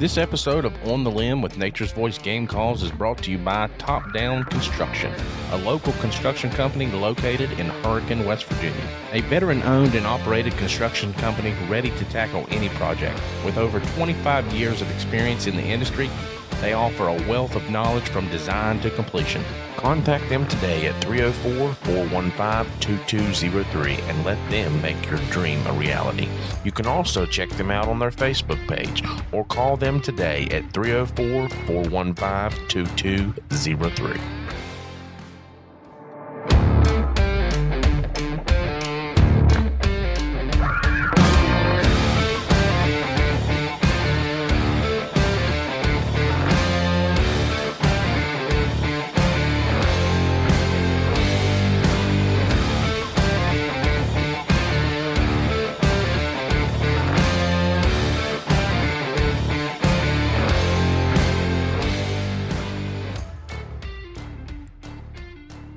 This episode of On the Limb with Nature's Voice Game Calls is brought to you by Top Down Construction, a local construction company located in Hurricane, West Virginia. A veteran-owned and operated construction company ready to tackle any project. With over 25 years of experience in the industry, they offer a wealth of knowledge from design to completion. Contact them today at 304-415-2203 and let them make your dream a reality. You can also check them out on their Facebook page or call them today at 304-415-2203.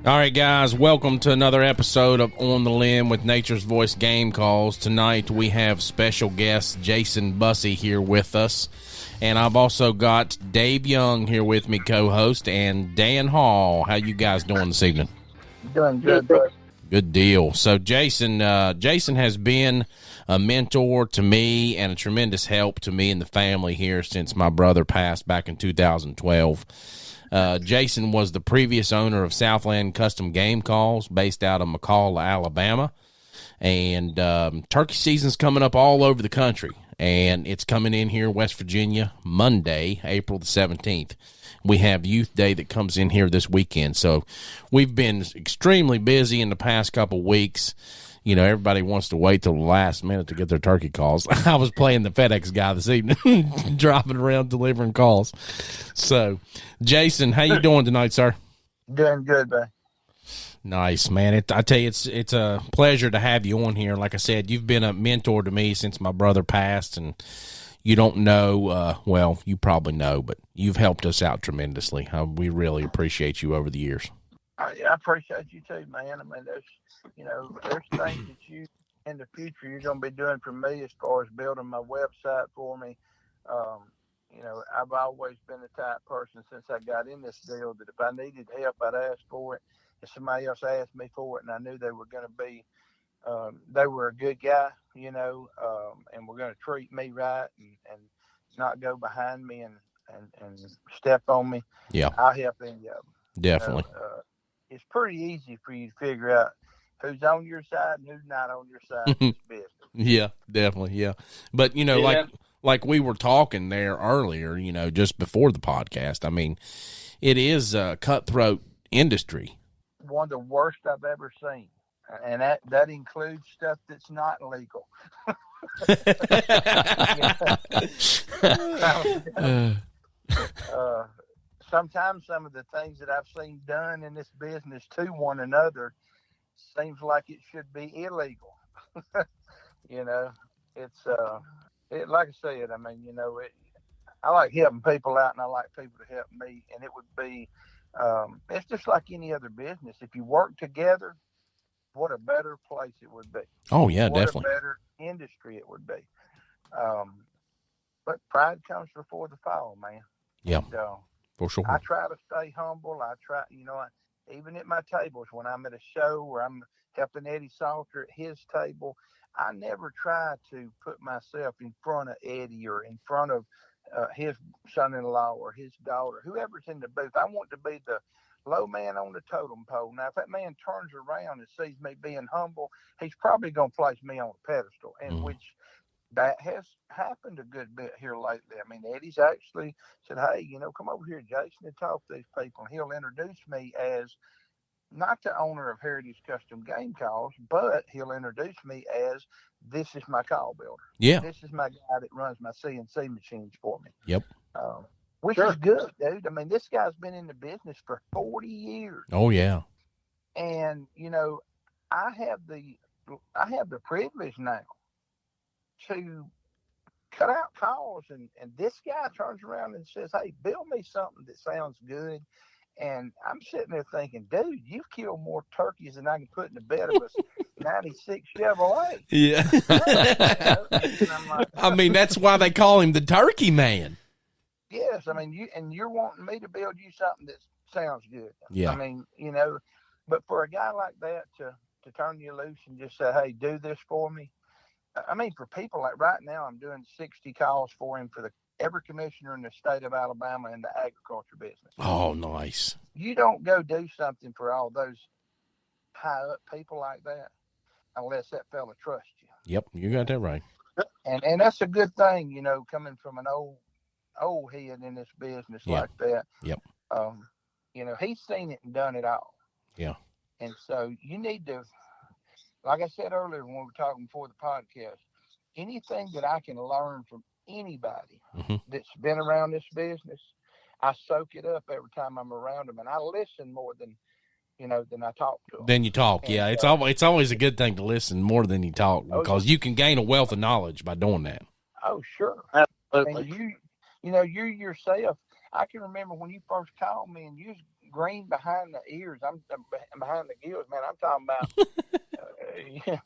All right, guys, welcome to another episode of On the Limb with Nature's Voice Game Calls. Tonight we have special guest Jason Bussey here with us, and I've also got Dave Young here with me, co-host, and Dan Hall. How you guys doing this evening? Doing good, bro. Good deal. So Jason has been a mentor to me and a tremendous help to me and the family here since my brother passed back in 2012. Jason was the previous owner of Southland Custom Game Calls based out of McCall, Alabama. And turkey season's coming up all over the country, and it's coming in here, West Virginia, Monday, April the 17th. We have Youth Day that comes in here this weekend. So we've been extremely busy in the past couple weeks. You know, everybody wants to wait till the last minute to get their turkey calls. I was playing the FedEx guy this evening, driving around delivering calls. So, Jason, how you doing tonight, sir? Doing good, man. Nice, man. I tell you, it's a pleasure to have you on here. Like I said, you've been a mentor to me since my brother passed, and you don't know, well, you probably know, but you've helped us out tremendously. We really appreciate you over the years. I appreciate you too, man. I mean, there's things that you in the future you're going to be doing for me as far as building my website for me. I've always been the type person since I got in this deal that if I needed help, I'd ask for it. If somebody else asked me for it, and I knew they were going to be, they were a good guy, and were going to treat me right and not go behind me and step on me. Yeah, I'll help any of them. Definitely. It's pretty easy for you to figure out who's on your side and who's not on your side in this business. Yeah, definitely, yeah. But, like we were talking there earlier, just before the podcast, I mean, it is a cutthroat industry. One of the worst I've ever seen. And that includes stuff that's not legal. Sometimes some of the things that I've seen done in this business to one another seems like it should be illegal. It's like I said, I mean, I like helping people out and I like people to help me. And it would be, it's just like any other business. If you work together, what a better place it would be. Oh, yeah, definitely. What a better industry it would be. But pride comes before the fall, man. Yeah. And, for sure. I try to stay humble. I try, even at my tables, when I'm at a show or I'm helping Eddie Salter at his table, I never try to put myself in front of Eddie or in front of his son-in-law or his daughter, whoever's in the booth. I want to be the low man on the totem pole. Now, if that man turns around and sees me being humble, he's probably going to place me on a pedestal, and which that has happened a good bit here lately. I mean, Eddie's actually said, hey, come over here, Jason, and talk to these people. And he'll introduce me as not the owner of Heritage Custom Game Calls, but he'll introduce me as this is my call builder. Yeah. This is my guy that runs my CNC machines for me. Yep. Which is good, dude. I mean, this guy's been in the business for 40 years. Oh, yeah. And, I have the privilege now to cut out calls, and this guy turns around and says, hey, build me something that sounds good. And I'm sitting there thinking, dude, you've killed more turkeys than I can put in the bed of a 96 Chevrolet. Yeah. And I'm like, I mean, that's why they call him the Turkey Man. Yes, I mean you're wanting me to build you something that sounds good. I Yeah. mean, but for a guy like that to turn you loose and just say, "Hey, do this for me." I mean, for people like right now, I'm doing 60 calls for him for every commissioner in the state of Alabama in the agriculture business. Oh, nice. You don't go do something for all those high up people like that unless that fella trusts you. Yep, you got that right. And that's a good thing, coming from an old head in this business Yeah. like that. Yep. Um, he's seen it and done it all. Yeah. And so you need to, like I said earlier when we were talking before the podcast, anything that I can learn from anybody Hmm. that's been around this business, I soak it up every time I'm around them, and I listen more than I talk to them. Then you talk. And Yeah, it's always a good thing to listen more than you talk, oh because you can gain a wealth of knowledge by doing that. oh sure, and Absolutely. you yourself. I can remember when you first called me, and you was green behind the ears. I'm behind the gills, man. I'm talking about. Yeah,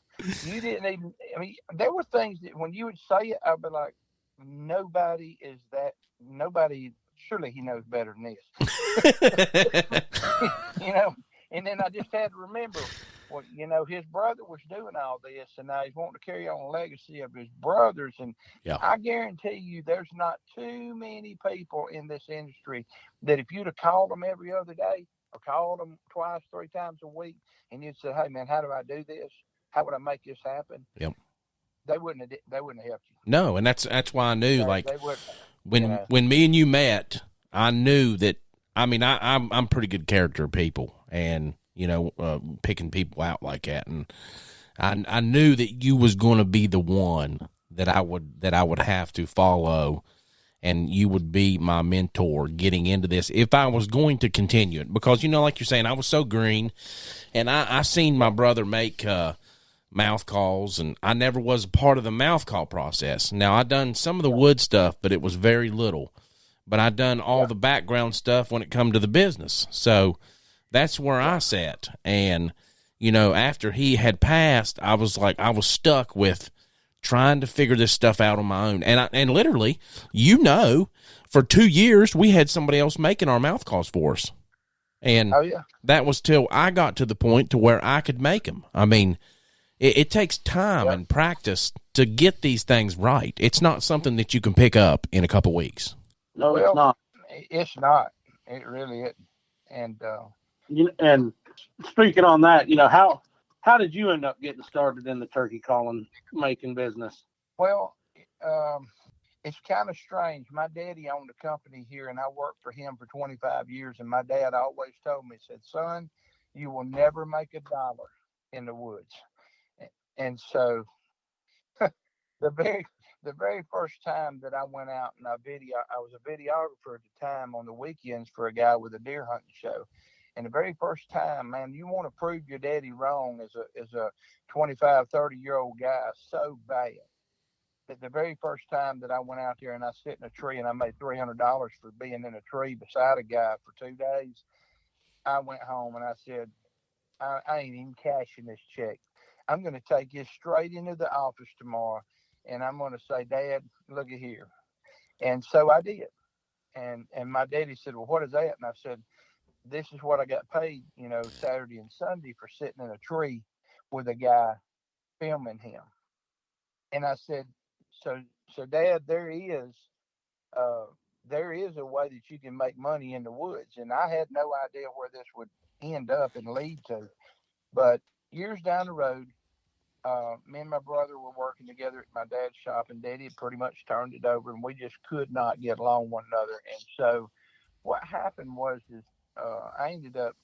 you didn't even. I mean, there were things that when you would say it, I'd be like, nobody is that. Nobody. Surely he knows better than this. you know. And then I just had to remember, well, his brother was doing all this, and now he's wanting to carry on the legacy of his brothers. And Yeah. I guarantee you, there's not too many people in this industry that if you'd have called them every other day or called them twice, 3 times a week, and you'd say, "Hey, man, how do I do this? How would I make this happen?" Yep. They wouldn't have helped you. No, and that's why I knew, They would. when me and you met, I knew that. I mean, I'm pretty good character of people, and picking people out like that, and I knew that you was going to be the one that I would have to follow, and you would be my mentor getting into this if I was going to continue it, because like you're saying, I was so green, and I seen my brother make mouth calls, and I never was a part of the mouth call process. Now, I done some of the wood stuff, but it was very little. But I done all the background stuff when it come to the business. So that's where I sat. And, after he had passed, I was stuck with trying to figure this stuff out on my own. And literally, for 2 years, we had somebody else making our mouth calls for us. And that was till I got to the point to where I could make them. I mean, it takes time and practice to get these things right. It's not something that you can pick up in a couple weeks. No, it's not. It's not. It really isn't. And and speaking on that, how did you end up getting started in the turkey calling making business? well, it's kind of strange. My daddy owned a company here, and I worked for him for 25 years. And my dad always told me, he said, "Son, you will never make $1 in the woods." And so the very first time that I went out and I was a videographer at the time on the weekends for a guy with a deer hunting show. And the very first time, man, you want to prove your daddy wrong as a 25, 30-year-old guy so bad that the very first time that I went out there and I sit in a tree and I made $300 for being in a tree beside a guy for 2 days, I went home and I said, I ain't even cashing this check. I'm going to take this straight into the office tomorrow, and I'm going to say, "Dad, look at here." And so I did. And my daddy said, "Well, what is that?" And I said, "This is what I got paid, Saturday and Sunday for sitting in a tree with a guy filming him." And I said, "So Dad, uh, there is a way that you can make money in the woods." And I had no idea where this would end up and lead to. But years down the road, me and my brother were working together at my dad's shop, and Daddy had pretty much turned it over, and we just could not get along one another. And so, what happened was, is I ended up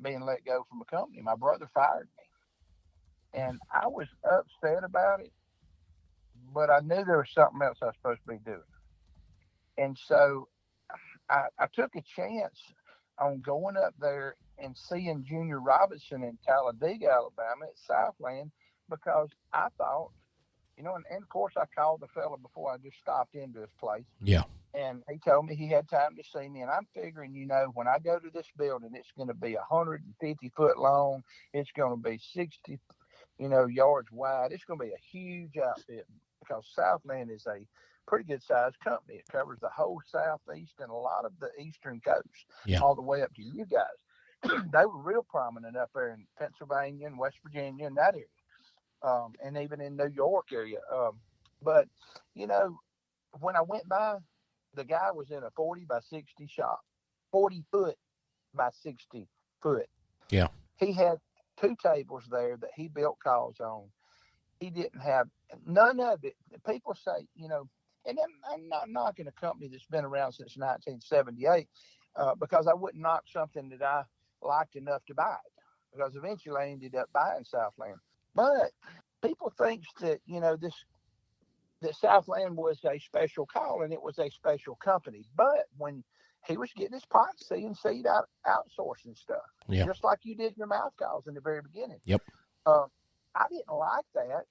being let go from a company. My brother fired me, and I was upset about it, but I knew there was something else I was supposed to be doing. And so, I took a chance on going up there and seeing Junior Robinson in Talladega, Alabama at Southland, because I thought, and of course I called the fella before I just stopped into his place. Yeah. And he told me he had time to see me. And I'm figuring, when I go to this building, it's going to be 150 foot long. It's going to be 60, yards wide. It's going to be a huge outfit. because Southland is a pretty good sized company. It covers the whole southeast and a lot of the eastern coast, Yeah. all the way up to you guys. They were real prominent up there in Pennsylvania and West Virginia and that area, and even in New York area. But you know, when I went by, the guy was in a 40 by 60 shop, 40 foot by 60 foot. Yeah. He had 2 tables there that he built calls on. He didn't have none of it. People say, you know, and I'm not knocking a company that's been around since 1978, because I wouldn't knock something that I liked enough to buy it, because eventually I ended up buying Southland. But people think that, you know, that Southland was a special call and it was a special company. But when he was getting his pot CNC'd out, outsourcing stuff, Yeah. just like you did your mouth calls in the very beginning. Yep. I didn't like that,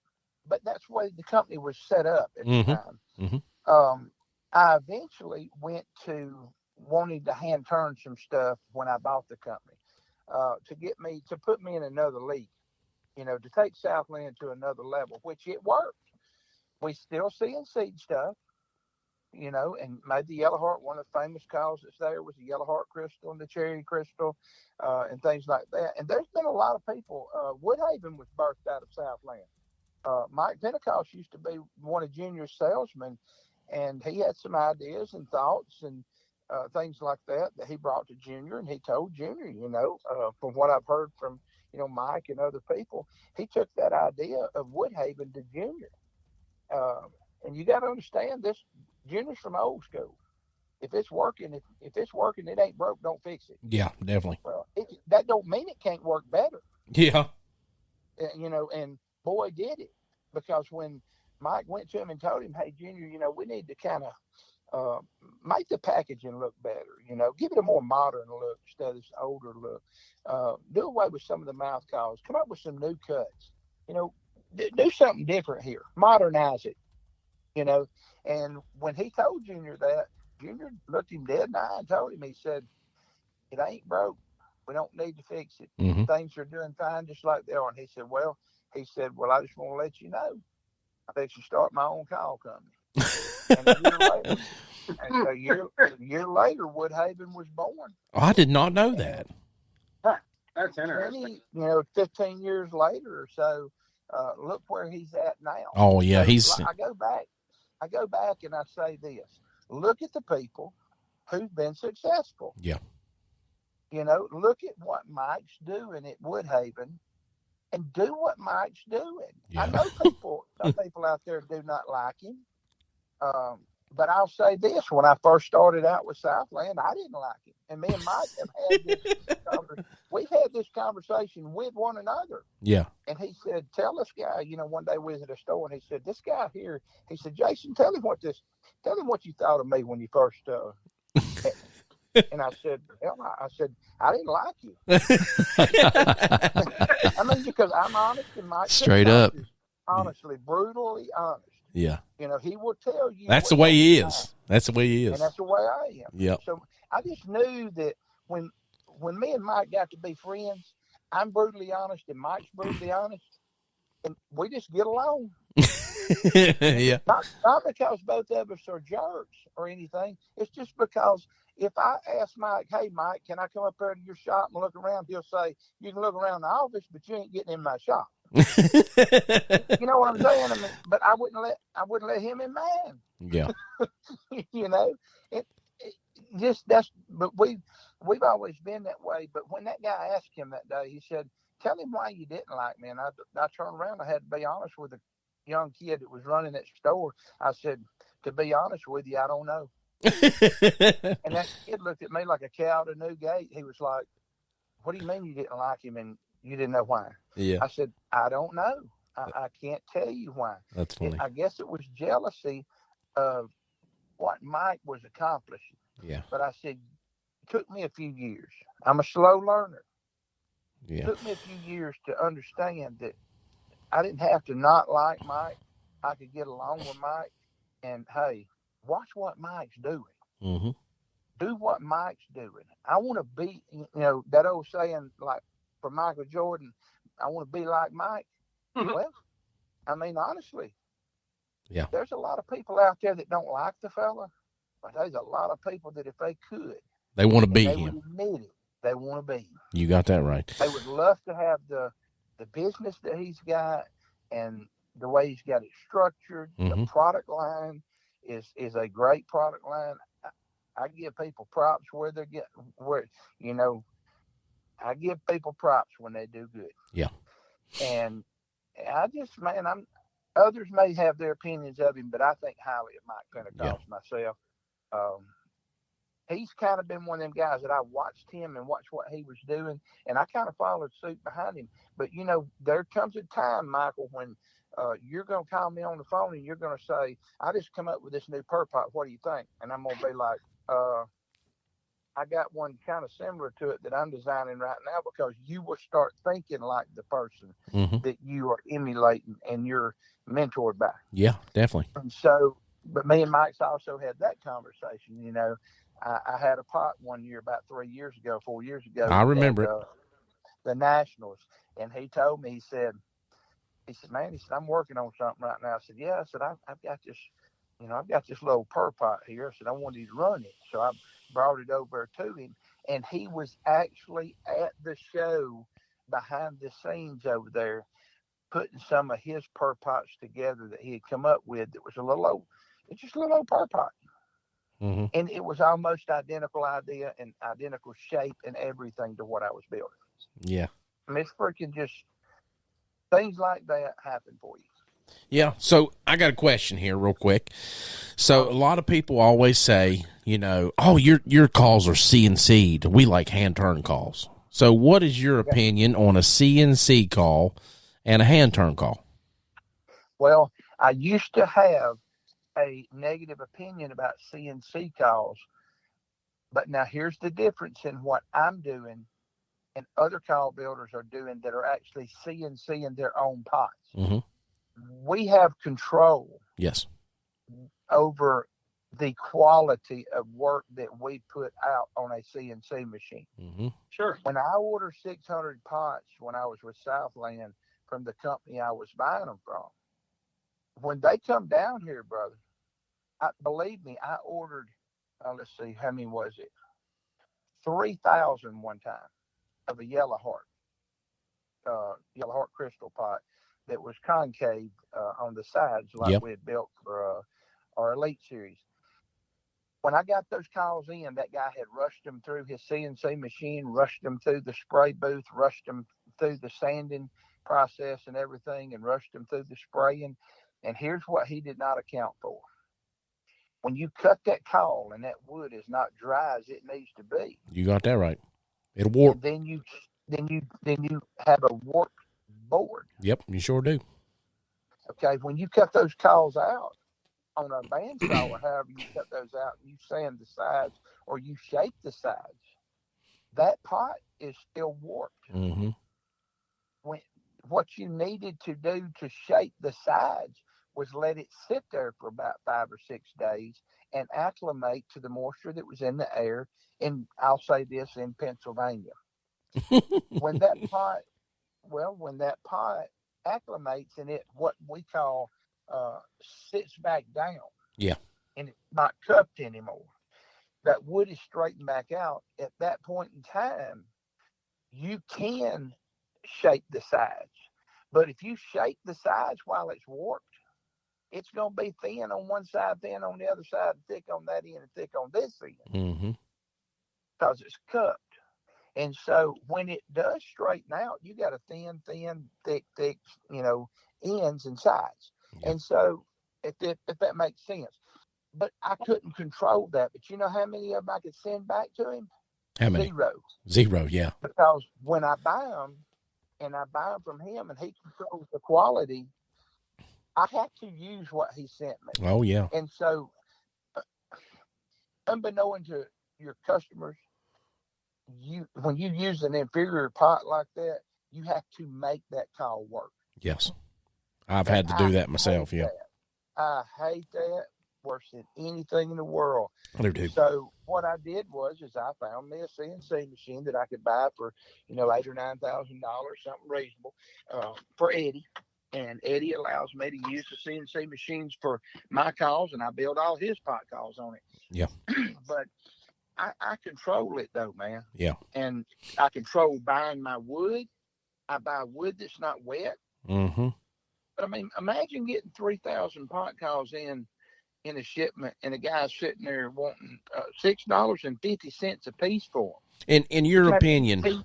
but that's the way the company was set up at the time. Mm-hmm. I eventually went to wanting to hand turn some stuff when I bought the company, to put me in another league, you know, to take Southland to another level, which it worked. We still CNC'd stuff, you know, and made the Yellow Heart. One of the famous calls that's there was the Yellow Heart Crystal and the Cherry Crystal, and things like that. And there's been a lot of people. Woodhaven was birthed out of Southland. Mike Pentecost used to be one of Junior's salesmen, and he had some ideas and thoughts and things like that he brought to Junior, and he told Junior, you know, from what I've heard from, you know, Mike and other people, he took that idea of Woodhaven to Junior. And you got to understand this. Junior's from old school. If it's working, if it's working, it ain't broke. Don't fix it. Yeah, definitely. Well, that don't mean it can't work better. Yeah. You know, and boy, did it, because when Mike went to him and told him, "Hey, Junior, you know, we need to kind of make the packaging look better. You know, give it a more modern look instead of this older look. Do away with some of the mouth calls. Come up with some new cuts. You know, do something different here. Modernize it." You know, and when he told Junior that, Junior looked him dead in the eye and told him, he said, "It ain't broke. We don't need to fix it. Mm-hmm. Things are doing fine just like they are." And he said, well, I just want to let you know, I bet you start my own call company. And a year later, Woodhaven was born. Oh, I did not know that. That's interesting. 15 years later or so, look where he's at now. Oh yeah, so I go back and I say this: look at the people who've been successful. Yeah. You know, look at what Mike's doing at Woodhaven, and do what Mike's doing. Yeah. I know some people out there do not like him. But I'll say this: when I first started out with Southland, I didn't like him, and me and Mike we've had this conversation with one another. Yeah. And he said, "Tell this guy." You know, one day we was at a store, and he said, "This guy here." He said, "Jason, tell him what you thought of me when you first." And I said, "I didn't like you." I mean, because I'm honest, and Mike straight up, honestly, brutally honest. Yeah. You know, he will tell you. That's the way he is. That's the way he is. And that's the way I am. Yeah. So I just knew that when me and Mike got to be friends, I'm brutally honest and Mike's brutally honest, and we just get along. Yeah. Not because both of us are jerks or anything. It's just because if I ask Mike, "Hey, Mike, can I come up there to your shop and look around?" He'll say, "You can look around the office, but you ain't getting in my shop." You know what I'm saying? I mean, but I wouldn't let him in mine. Yeah. You know, but we've always been that way. But when that guy asked him that day, he said, "Tell him why you didn't like me." And I turned around. I had to be honest with the young kid that was running that store. I said, "To be honest with you, I don't know." And that kid looked at me like a cow at a new gate. He was like, "What do you mean you didn't like him and you didn't know why?" Yeah. I said, "I don't know. I can't tell you why." That's funny. I guess it was jealousy of what Mike was accomplishing. Yeah. But I said, it took me a few years. I'm a slow learner. Yeah. It took me a few years to understand that I didn't have to not like Mike. I could get along with Mike. And, hey, watch what Mike's doing. Mm-hmm. Do what Mike's doing. I want to be, you know, that old saying, like for Michael Jordan, I want to be like Mike. Well, I mean, honestly, Yeah. There's a lot of people out there that don't like the fella, but there's a lot of people that if they could, They want to and be they would him. admit it, they want to be him. You got that right. They would love to have the business that he's got and the way he's got it structured. The Mm-hmm. product line is a great product line. I give people props where they're getting where you know I give people props when they do good. Yeah. And I just man, others may have their opinions of him, but I think highly of Mike Pentecost myself. Um, he's kind of been one of them guys that I watched him and watched what he was doing, and I kind of followed suit behind him. But there comes a time, Michael, when you're going to call me on the phone and you're going to say, "I just come up with this new pur pot. What do you think?" And I'm going to be like, "I got one kind of similar to it that I'm designing right now," because you will start thinking like the person Mm-hmm. that you are emulating and you're mentored by. Yeah, definitely. And so, but me and Mike's also had that conversation. I had a pot one year about 4 years ago I remember at it. the Nationals, and he told me, he said, "Man," he said, "I'm working on something right now." I said, "Yeah." I said, I've got this, I've got this little pur pot here." I said, "I wanted you to run it." So I brought it over to him, and he was actually at the show behind the scenes over there, putting some of his pur pots together that he had come up with. That was it's just a little old pur pot. Mm-hmm. And it was almost identical idea and identical shape and everything to what I was building. Yeah. I mean, it's freaking just things like that happen for you. Yeah. So I got a question here real quick. So a lot of people always say, "Oh, your calls are CNC'd. We like hand turn calls." So what is your opinion on a CNC call and a hand turn call? Well, I used to have a negative opinion about CNC calls, but now here's the difference in what I'm doing and other call builders are doing that are actually CNC in their own pots. Mm-hmm. We have control Yes. over the quality of work that we put out on a CNC machine. Mm-hmm. Sure. When I ordered 600 pots when I was with Southland from the company I was buying them from, when they come down here, brother, believe me, I ordered, let's see, how many was it? 3,000 one time of a yellow heart crystal pot that was concave on the sides like we had built for our Elite Series. When I got those calls in, that guy had rushed them through his CNC machine, rushed them through the spray booth, rushed them through the sanding process and everything, and rushed them through the spraying. And here's what he did not account for. When you cut that call and that wood is not dry as it needs to be, You got that right. It'll warp. then you have a warped board. Yep, you sure do. Okay, when you cut those calls out on a bandsaw or however you cut those out, you sand the sides or you shape the sides, that pot is still warped. Mm-hmm. What you needed to do to shape the sides was let it sit there for about 5 or 6 days and acclimate to the moisture that was in the air. And I'll say this, in Pennsylvania. when that pot acclimates and it, what we call, sits back down. Yeah. And it's not cupped anymore. That wood is straightened back out. At that point in time, you can shape the sides. But if you shape the sides while it's warped, it's going to be thin on one side, thin on the other side, thick on that end, and thick on this end. Mm-hmm. Because it's cupped. And so when it does straighten out, you got a thin, thick, ends and sides. Yep. And so if that makes sense. But I couldn't control that. But you know how many of them I could send back to him? How many? Zero, yeah. Because when I buy them, and I buy them from him, and he controls the quality, I have to use what he sent me. Oh, yeah. And so, unbeknown to your customers, when you use an inferior pot like that, you have to make that call work. Yes. I've had to do that myself, yeah. I hate that worse than anything in the world. I do. So what I did was I found me a CNC machine that I could buy for $8,000 or $9,000, something reasonable, for Eddie. And Eddie allows me to use the CNC machines for my calls, and I build all his pot calls on it. Yeah. But I control it though, man. Yeah. And I control buying my wood. I buy wood that's not wet. Mm-hmm. But I mean, imagine getting 3,000 pot calls in a shipment, and a guy's sitting there wanting $6.50 a piece for them. In your opinion,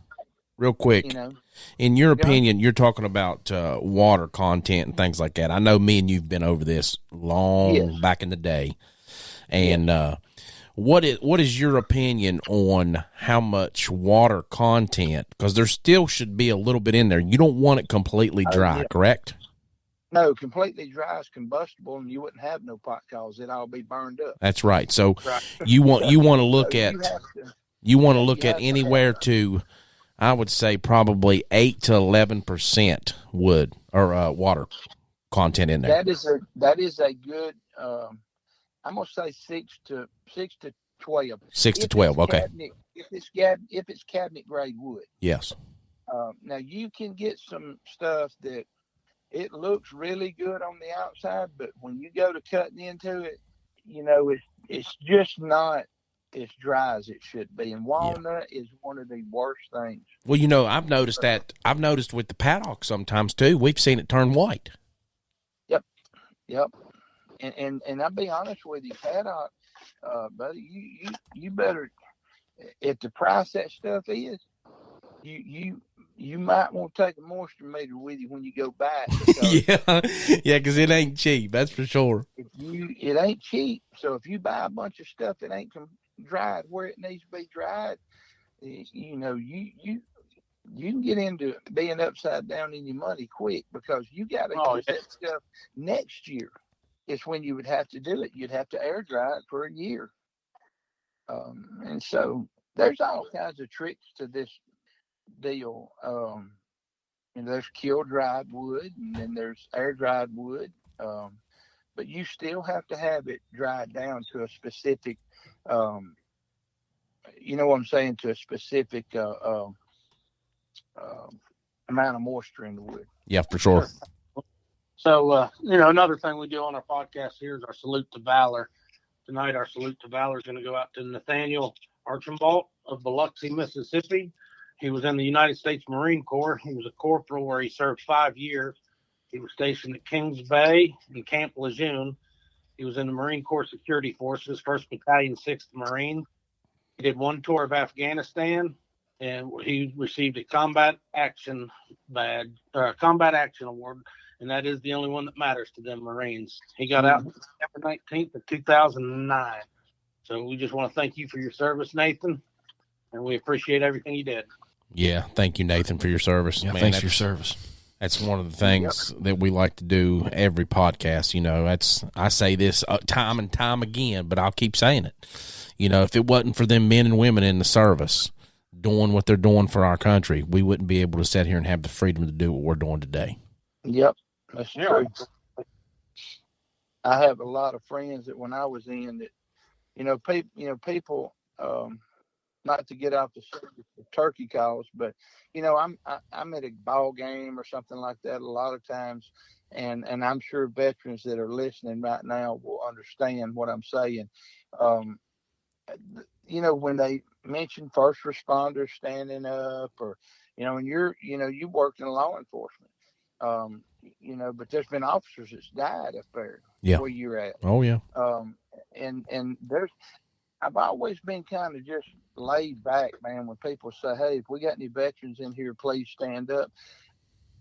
real quick, You know, in your opinion, you're talking about water content and things like that. I know me and you've been over this long back in the day. And what is your opinion on how much water content? Because there still should be a little bit in there. You don't want it completely dry, correct? No, completely dry is combustible, and you wouldn't have no pot calls. It'd all be burned up. That's right. So you want to look at anywhere to, I would say probably 8 to 11% wood or water content in there. That is a good. I'm gonna say 6 to 12. 6 to 12. Okay. If it's cabinet grade wood. Yes. Now you can get some stuff that it looks really good on the outside, but when you go to cutting into it, you know, it's just not as dry as it should be. And walnut is one of the worst things. Well, you know, I've noticed with the paddock sometimes too. We've seen it turn white. Yep. And I'll be honest with you, paddock, buddy, you better, at the price that stuff is, you might want to take a moisture meter with you when you go back. Because it ain't cheap. That's for sure. It ain't cheap. So if you buy a bunch of stuff that ain't dried where it needs to be dried, you know, you can get into being upside down in your money quick, because you got to get that stuff next year. It's when you would have to do it. You'd have to air dry it for a year. And so there's all kinds of tricks to this deal. And there's kiln dried wood, and then there's air dried wood. But you still have to have it dried down to a specific, you know what I'm saying, to a specific amount of moisture in the wood. Yeah, for sure. So, you know, another thing we do on our podcast here is our Salute to Valor. Tonight, our Salute to Valor is going to go out to Nathaniel Archambault of Biloxi, Mississippi. He was in the United States Marine Corps. He was a corporal where he served 5 years. He was stationed at Kings Bay and Camp Lejeune. He was in the Marine Corps Security Forces, 1st Battalion, 6th Marine. He did one tour of Afghanistan, and he received a Combat Action Badge, Combat Action Award, and that is the only one that matters to them Marines. He got out September 19th of 2009. So we just want to thank you for your service, Nathan, and we appreciate everything you did. Yeah, thank you, Nathan, for your service. Yeah, thanks for your service. That's one of the things that we like to do every podcast. You know, I say this time and time again, but I'll keep saying it. You know, if it wasn't for them men and women in the service doing what they're doing for our country, we wouldn't be able to sit here and have the freedom to do what we're doing today. Yep, that's true. I have a lot of friends that when I was in that, people, not to get off the subject of turkey calls, but I'm at a ball game or something like that a lot of times, and I'm sure veterans that are listening right now will understand what I'm saying. When they mention first responders standing up, or and you worked in law enforcement, but there's been officers that's died up there where you're at. Oh yeah. And I've always been kind of just laid back, man, when people say, hey, if we got any veterans in here, please stand up.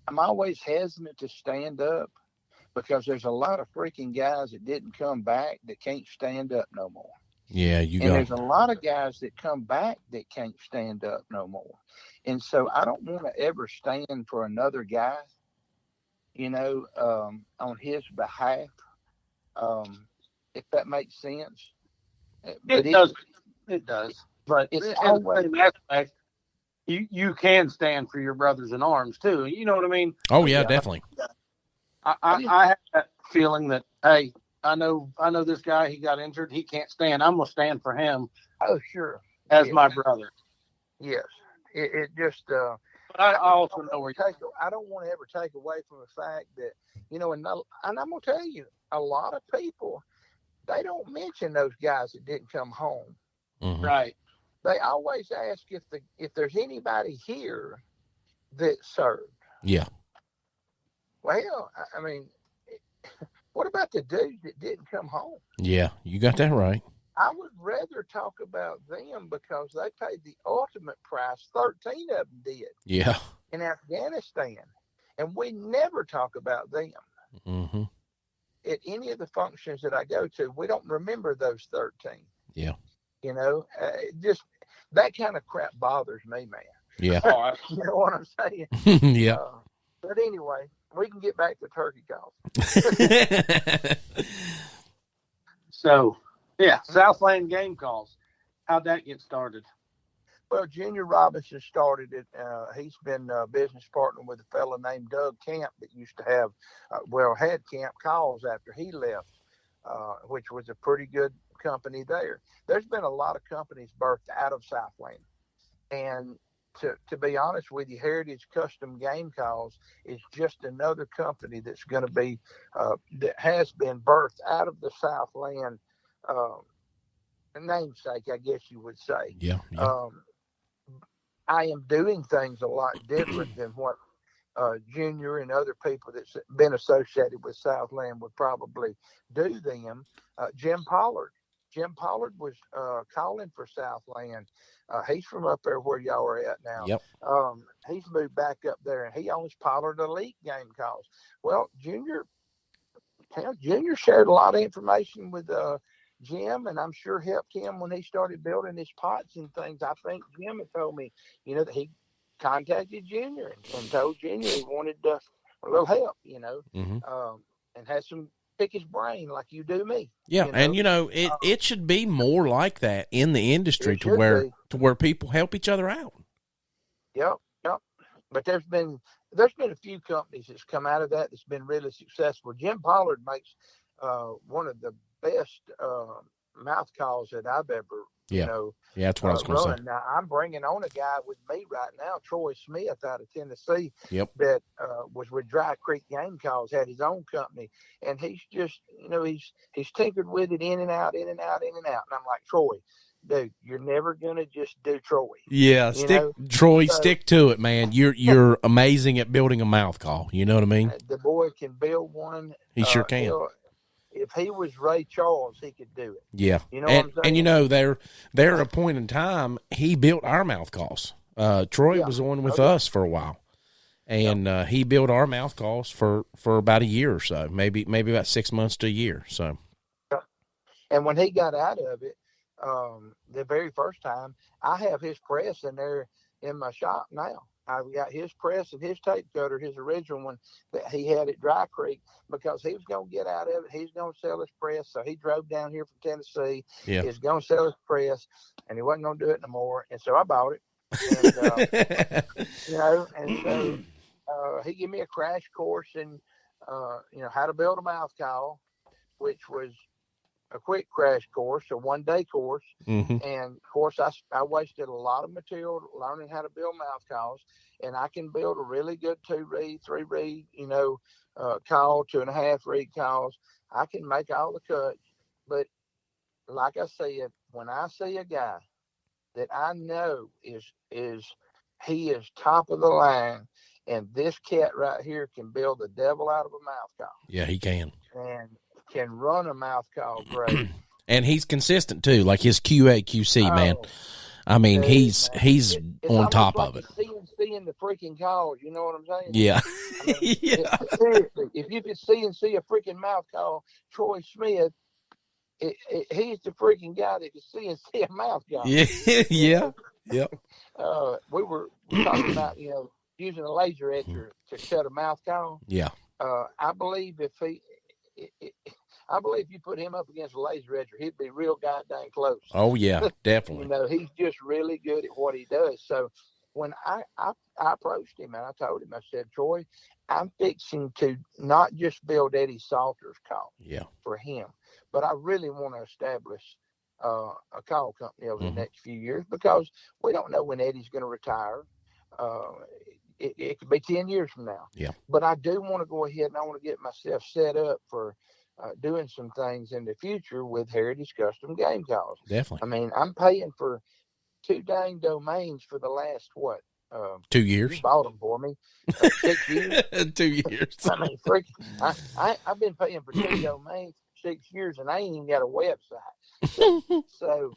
I'm always hesitant to stand up because there's a lot of freaking guys that didn't come back that can't stand up no more. Yeah, there's a lot of guys that come back that can't stand up no more. And so I don't want to ever stand for another guy, on his behalf, if that makes sense. It does. But it's always an aspect. You can stand for your brothers in arms too. You know what I mean? Oh yeah, definitely. I have that feeling that, hey, I know this guy, he got injured, he can't stand. I'm gonna stand for him. Oh sure. As my brother. Yes. It just I also know where I don't want to ever take away from the fact that, and I'm going to tell you, a lot of people, they don't mention those guys that didn't come home. Mm-hmm. Right. They always ask if there's anybody here that served. Yeah. Well, I mean, what about the dudes that didn't come home? Yeah, you got that right. I would rather talk about them because they paid the ultimate price. 13 of them did. Yeah. In Afghanistan. And we never talk about them. Mm-hmm. At any of the functions that I go to, we don't remember those 13. Yeah. Just that kind of crap bothers me, man. Yeah. You know what I'm saying? Yeah. But anyway, we can get back to turkey calls. So, yeah, Southland game calls. How'd that get started? Well, Junior Robinson started it. He's been a business partner with a fellow named Doug Camp that used to have, had Camp Calls after he left, which was a pretty good company there. There's been a lot of companies birthed out of Southland. And to be honest with you, Heritage Custom Game Calls is just another company that's going to be, that has been birthed out of the Southland namesake, I guess you would say. Yeah. I am doing things a lot different than what Junior and other people that's been associated with Southland would probably do them. Jim Pollard was calling for Southland. He's from up there where y'all are at now. Yep. He's moved back up there, and he owns Pollard Elite Game Calls. Well, Junior shared a lot of information with Jim, and I'm sure helped him when he started building his pots and things. I think Jim had told me, that he contacted Junior and told Junior he wanted a little help, Mm-hmm. And had some pick his brain like you do me. Yeah, and it should be more like that in the industry to where people help each other out. Yep. But there's been a few companies that's come out of that's been really successful. Jim Pollard makes one of the best mouth calls that I've ever that's what I was going to say. Now I'm bringing on a guy with me right now, Troy Smith out of Tennessee. Yep. That was with Dry Creek Game Calls, had his own company, and he's just he's tinkered with it in and out. And I'm like, Troy, dude, you're never gonna just do Troy. Yeah, stick to it, man. You're amazing at building a mouth call. You know what I mean? The boy can build one. He sure can. If he was Ray Charles, he could do it. Yeah. You know what I'm saying? And there at a point in time, he built our mouth calls. Troy was on with us for a while. And he built our mouth calls for about a year or so, maybe about 6 months to a year. So. And when he got out of it, the very first time, I have his press in there in my shop now. I've got his press and his tape cutter, his original one that he had at Dry Creek, because he was going to get out of it. He's going to sell his press. So he drove down here from Tennessee. Yeah. He's going to sell his press, and he wasn't going to do it no more. And so I bought it. And, and so he gave me a crash course in, how to build a mouth call, which was a quick crash course, a 1-day course. Mm-hmm. And of course I wasted a lot of material learning how to build mouth calls, and I can build a really good 2-reed, 3-reed, call, 2.5-reed calls. I can make all the cuts, but like I said, when I see a guy that I know he is top of the line, and this cat right here can build the devil out of a mouth call. Yeah, he can. And can run a mouth call great. And he's consistent too, like his QA QC, man. I mean, he's on top like of it. CNC in the freaking calls, you know what I'm saying? Yeah. I mean, Yeah. Seriously, if you could CNC a freaking mouth call, Troy Smith, he's the freaking guy that can CNC a mouth call. Yeah. Yeah. Yep. We were talking about using a laser etcher to cut a mouth call. Yeah. I believe if you put him up against a laser etcher, he'd be real goddamn close. Oh yeah, definitely. He's just really good at what he does. So when I approached him and I told him, I said, Troy, I'm fixing to not just build Eddie Salter's call for him, but I really want to establish a call company over the next few years, because we don't know when Eddie's going to retire. it could be 10 years from now. Yeah. But I do want to go ahead and I want to get myself set up for doing some things in the future with Heritage Custom Game Calls. Definitely. I mean, I'm paying for 2 dang domains for the last, 2 years. You bought them for me. 6 years. 2 years. I mean, I've been paying for 2 domains for 6 years, and I ain't even got a website. So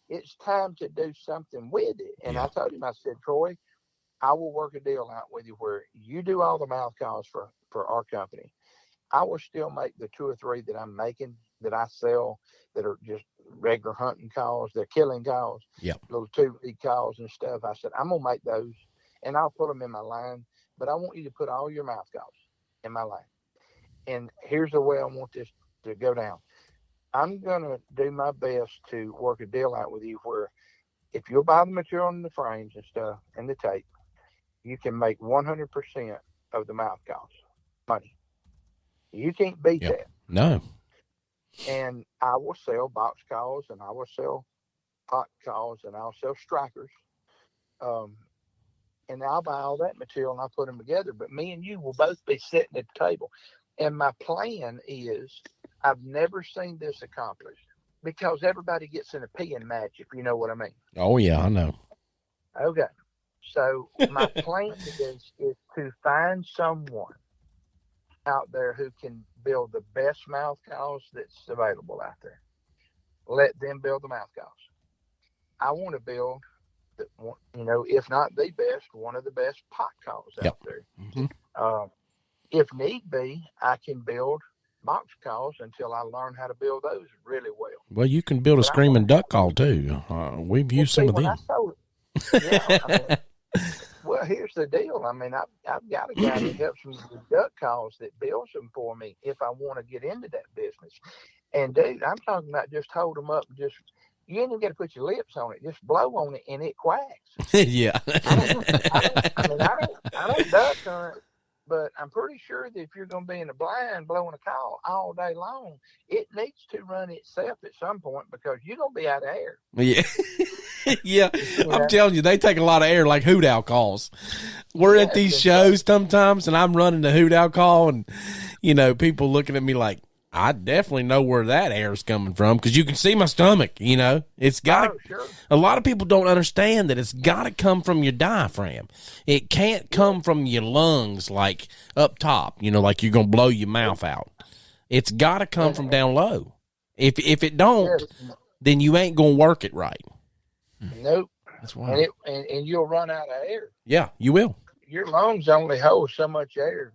it's time to do something with it. And I told him, I said, Troy, I will work a deal out with you where you do all the mouth calls for our company. I will still make the 2 or 3 that I'm making, that I sell, that are just regular hunting calls. They're killing calls, little 2-reed calls and stuff. I said, I'm going to make those, and I'll put them in my line, but I want you to put all your mouth calls in my line. And here's the way I want this to go down. I'm going to do my best to work a deal out with you where if you'll buy the material and the frames and stuff and the tape, you can make 100% of the mouth calls money. You can't beat that. No. And I will sell box calls, and I will sell pot calls, and I'll sell strikers. And I'll buy all that material and I'll put them together. But me and you will both be sitting at the table. And my plan is, I've never seen this accomplished, because everybody gets in a peeing match, if you know what I mean. Oh, yeah, I know. Okay. So my plan is to find someone out there who can build the best mouth calls that's available out there. Let them build the mouth calls. I want to build, if not the best, one of the best pot calls out there. Mm-hmm. If need be, I can build box calls until I learn how to build those really well. Well, you can build a screaming duck call too. We've used some of them. Well, here's the deal. I mean, I've got a guy that helps me with duck calls that builds them for me if I want to get into that business. And dude, I'm talking about just hold them up and just, you ain't even got to put your lips on it. Just blow on it and it quacks. Yeah. I don't duck hunt, but I'm pretty sure that if you're going to be in the blind blowing a call all day long, it needs to run itself at some point, because you're going to be out of air. Yeah. Yeah. I'm telling you, they take a lot of air, like hoot owl calls. We're at these shows sometimes, and I'm running the hoot owl call, and, people looking at me like, I definitely know where that air is coming from, because you can see my stomach, It's got a lot of people don't understand that it's got to come from your diaphragm. It can't come from your lungs, like up top, like you're going to blow your mouth out. It's got to come from down low. If it don't, then you ain't going to work it right. Nope. That's why. And you'll run out of air. Yeah, you will. Your lungs only hold so much air.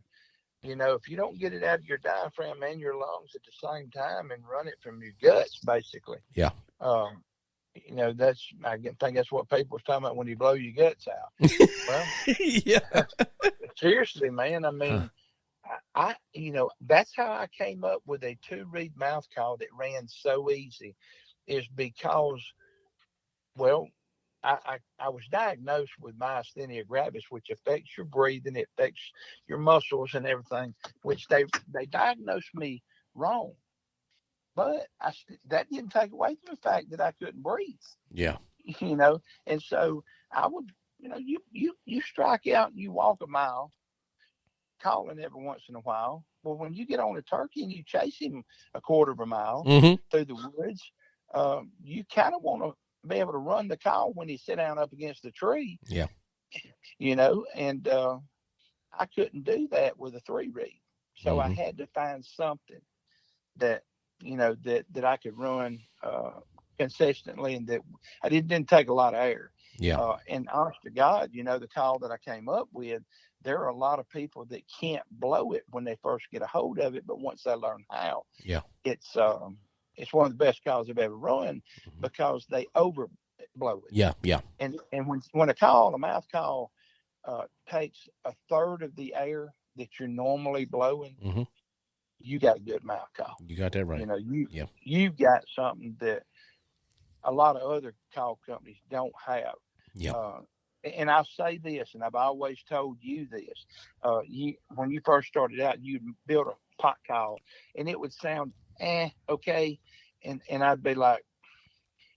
If you don't get it out of your diaphragm and your lungs at the same time and run it from your guts, basically. Yeah. I think that's what people was talking about when you blow your guts out. Well, yeah. Seriously, man. I mean, I that's how I came up with a 2-reed mouth call that ran so easy, is because, well, I was diagnosed with myasthenia gravis, which affects your breathing, it affects your muscles and everything, which they diagnosed me wrong. But that didn't take away from the fact that I couldn't breathe. Yeah. And so I would, you strike out and you walk a mile, calling every once in a while. Well, when you get on a turkey and you chase him a quarter of a mile through the woods, you kind of want to be able to run the call when he sit down up against the tree. Yeah. And I couldn't do that with a 3-reed. So I had to find something that, that I could run consistently, and that I didn't take a lot of air. Yeah. And honest to God, the call that I came up with, there are a lot of people that can't blow it when they first get a hold of it, but once they learn how, it's one of the best calls I've ever run, because they overblow it. Yeah, yeah. And when a mouth call takes a third of the air that you're normally blowing, you got a good mouth call. You got that right. You've got something that a lot of other call companies don't have. Yeah. And I'll say this, and I've always told you this, when you first started out, you'd build a pot call, and it would sound okay, and I'd be like,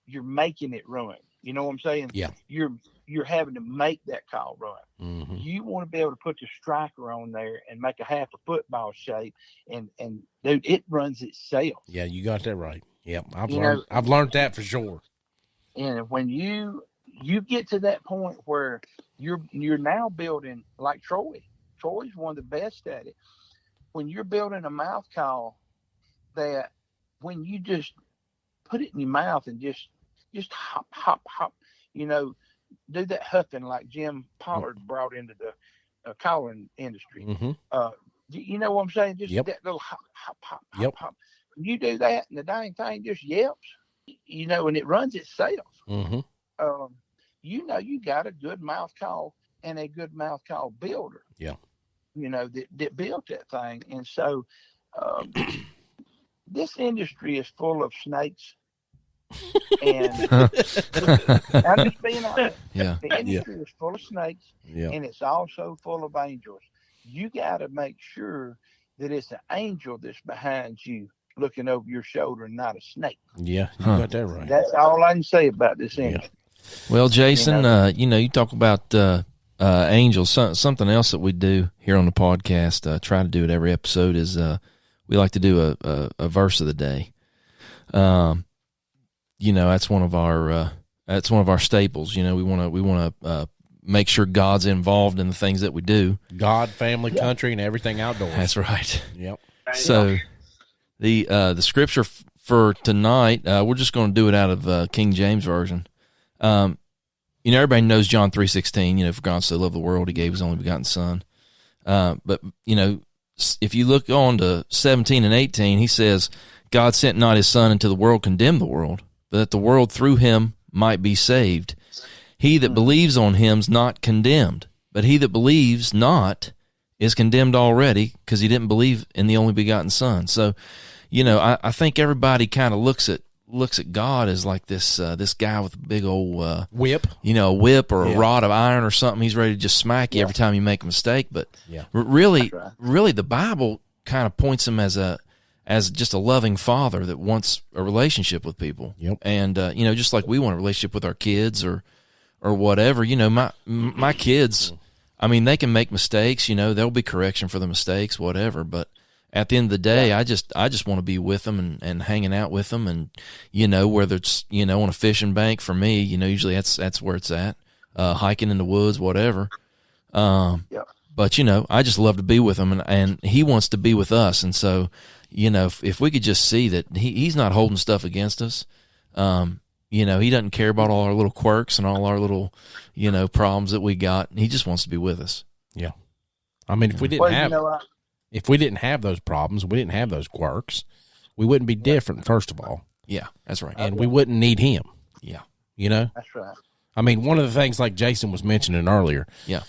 you're making it run. You know what I'm saying? Yeah. you're having to make that call right. Mm-hmm. You want to be able to put the striker on there and make a half a football shape, and dude, it runs itself. Yeah, you got that right. Yep, You I've learned that for sure. And when you get to that point where you're now building like Troy. Troy's one of the best at it. When you're building a mouth call that when you just put it in your mouth and just hop, hop, hop, you know, do that huffing like Jim Pollard brought into the calling industry. Mm-hmm. You know what I'm saying? Just Yep. that little hop, hop, hop, Yep. hop. When you do that and the dang thing just yelps, you know, and it runs itself. Mm-hmm. You know, you got a good mouth call and a good mouth call builder. Yeah. You know, that built that thing. And so this industry is full of snakes. And I'm just being honest. Yeah. The industry is full of snakes, Yeah. and it's also full of angels. You got to make sure that it's an angel that's behind you looking over your shoulder and not a snake. Yeah, you got that right. That's all I can say about this industry. Well, Jason, you talk about angels. Something else that we do here on the podcast, try to do it every episode, is we like to do a verse of the day. That's one of our staples. We want to make sure God's involved in the things that we do. God, family, country, and everything outdoors. That's right. Yep. So the scripture for tonight, we're just going to do it out of King James Version. Everybody knows John 3:16. For God so loved the world, He gave His only begotten Son. But if you look on to 17 and 18, He says, God sent not His Son into the world, condemn the world, but that the world through Him might be saved. He that believes on Him's not condemned, but he that believes not is condemned already, because he didn't believe in the only begotten Son. So, I think everybody kind of looks at God as like this guy with a big old whip, a whip or a rod of iron or something. He's ready to just smack you every time you make a mistake. But really, the Bible kind of points him as just a loving father that wants a relationship with people. Yep. And just like we want a relationship with our kids or whatever. My kids, I mean, they can make mistakes. There'll be correction for the mistakes, whatever. But at the end of the day, I just want to be with them and hanging out with them, and whether it's on a fishing bank for me, usually that's where it's at, hiking in the woods, whatever. But I just love to be with him, and he wants to be with us, and so if we could just see that he's not holding stuff against us, he doesn't care about all our little quirks and all our little problems that we got. He just wants to be with us. Yeah, I mean, if we didn't have those problems, we didn't have those quirks, we wouldn't be different, first of all. Yeah, that's right. And we wouldn't need him. Yeah. That's right. I mean, one of the things like Jason was mentioning earlier, yeah,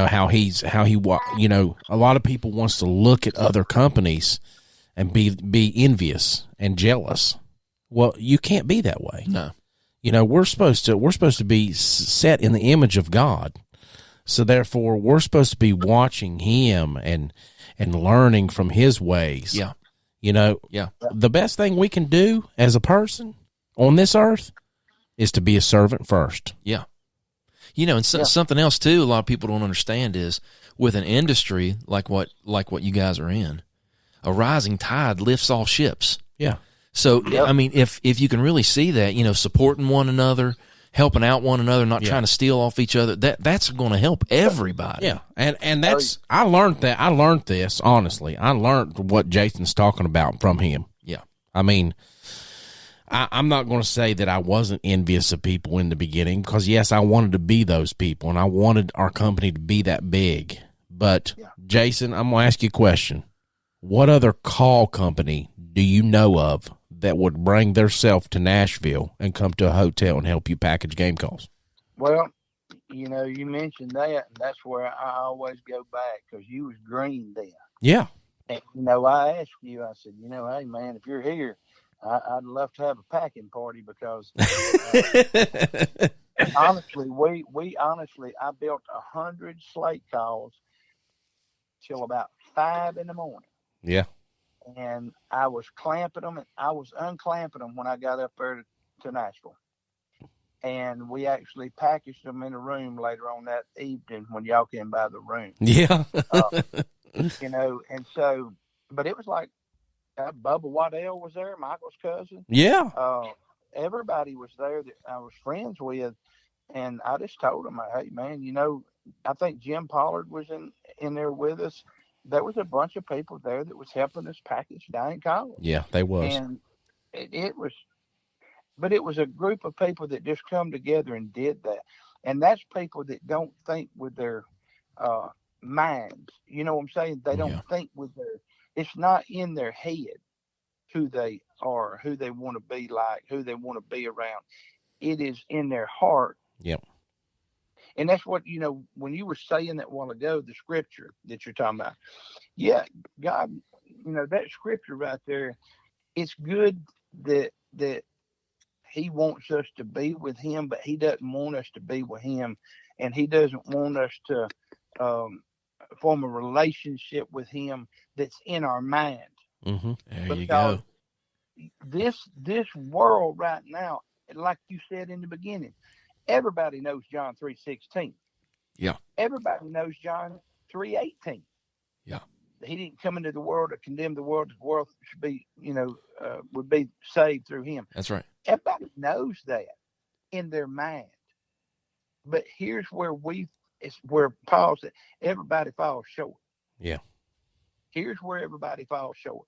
how a lot of people wants to look at other companies and be envious and jealous. Well, you can't be that way. No. We're supposed to be set in the image of God. So therefore we're supposed to be watching Him and learning from His ways. Yeah. The best thing we can do as a person on this earth is to be a servant first. Yeah. And something else too, a lot of people don't understand is with an industry like what you guys are in, a rising tide lifts all ships. Yeah. So, I mean, if you can really see that, supporting one another, helping out one another, not trying to steal off each other, that's going to help everybody. Yeah. And that's, I learned this, honestly. I learned what Jason's talking about from him. Yeah. I mean, I'm not going to say that I wasn't envious of people in the beginning, because yes, I wanted to be those people and I wanted our company to be that big. But Jason, I'm going to ask you a question. What other call company do you know of that would bring theirself to Nashville and come to a hotel and help you package game calls? Well, you mentioned that, and that's where I always go back, because you was green then. Yeah. And, I asked you, I said, hey, man, if you're here, I'd love to have a packing party, because honestly, I built 100 slate calls till about 5 in the morning. Yeah. And I was clamping them, and I was unclamping them when I got up there to Nashville. and we actually packaged them in a room later on that evening when y'all came by the room. Yeah. You know, and so, but it was like Bubba Waddell was there, Michael's cousin. Yeah. Everybody was there that I was friends with, and I just told him, "Hey, man, you know, I think Jim Pollard was in there with us. There was a bunch of people there that was helping us package Diane College. Yeah, they was. And it was, but it was a group of people that just come together and did that. And that's people that don't think with their minds. You know what I'm saying? They don't think with their, it's not in their head who they are, who they want to be like, who they want to be around. It is in their heart. Yep. And that's what, you know, when you were saying that a while ago, the scripture that you're talking about. Yeah, God, you know, that scripture right there, it's good that he wants us to be with him, but he doesn't want us to be with him. And he doesn't want us to form a relationship with him that's in our mind. Mm-hmm. There you go. This world right now, like you said in the beginning, everybody knows John 3:16. Yeah. Everybody knows John 3:18. Yeah. He didn't come into the world to condemn the world. The world should be, you know, would be saved through him. That's right. Everybody knows that in their mind. But here's where it's where Paul said, everybody falls short. Yeah. Here's where everybody falls short.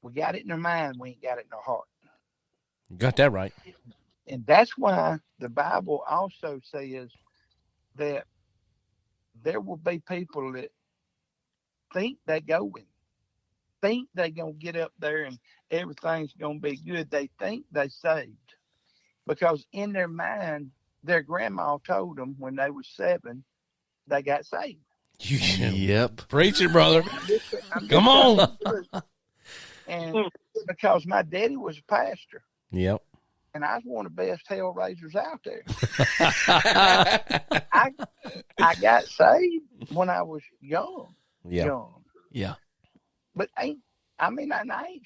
We got it in our mind. We ain't got it in our heart. You got that right. And that's why the Bible also says that there will be people that think they're going, think they're going to get up there and everything's going to be good. They think they saved because in their mind, their grandma told them when they were 7, they got saved. Yep. Preach it, brother. Come on. And because my daddy was a pastor. Yep. And I was one of the best hell raisers out there. I got saved when I was young. Yeah. Young. Yeah. But I ain't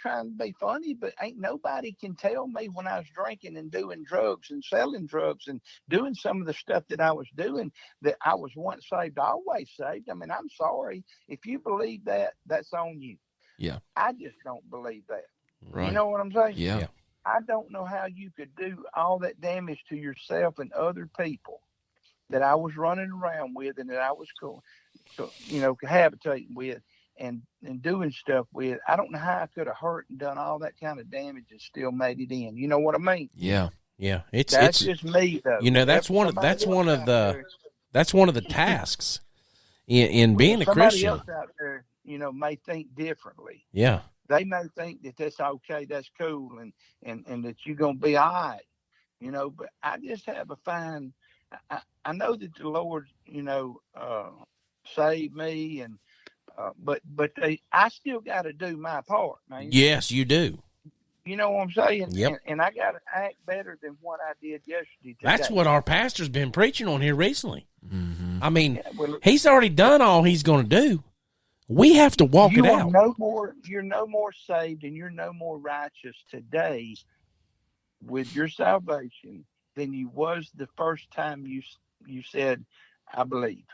trying to be funny, but ain't nobody can tell me when I was drinking and doing drugs and selling drugs and doing some of the stuff that I was doing that I was once saved, always saved. I mean, I'm sorry. If you believe that, that's on you. Yeah. I just don't believe that. Right. You know what I'm saying? Yeah. I don't know how you could do all that damage to yourself and other people that I was running around with and that I was cohabitating with and doing stuff with. I don't know how I could have hurt and done all that kind of damage and still made it in. You know what I mean? Yeah. Yeah. That's just me though. You know, that's one of the tasks in being a Christian. Somebody else out there, you know, may think differently. Yeah. They may think that that's okay, that's cool, and that you're gonna be all right, you know. But I just have a fine. I know that the Lord, you know, saved me, and but I still got to do my part, man. Yes, you do. You know what I'm saying? Yep. And I got to act better than what I did yesterday. That's what our pastor's been preaching on here recently. Mm-hmm. I mean, he's already done all he's going to do. We have to walk it out. You're no more saved and you're no more righteous today with your salvation than you was the first time you said, I believe.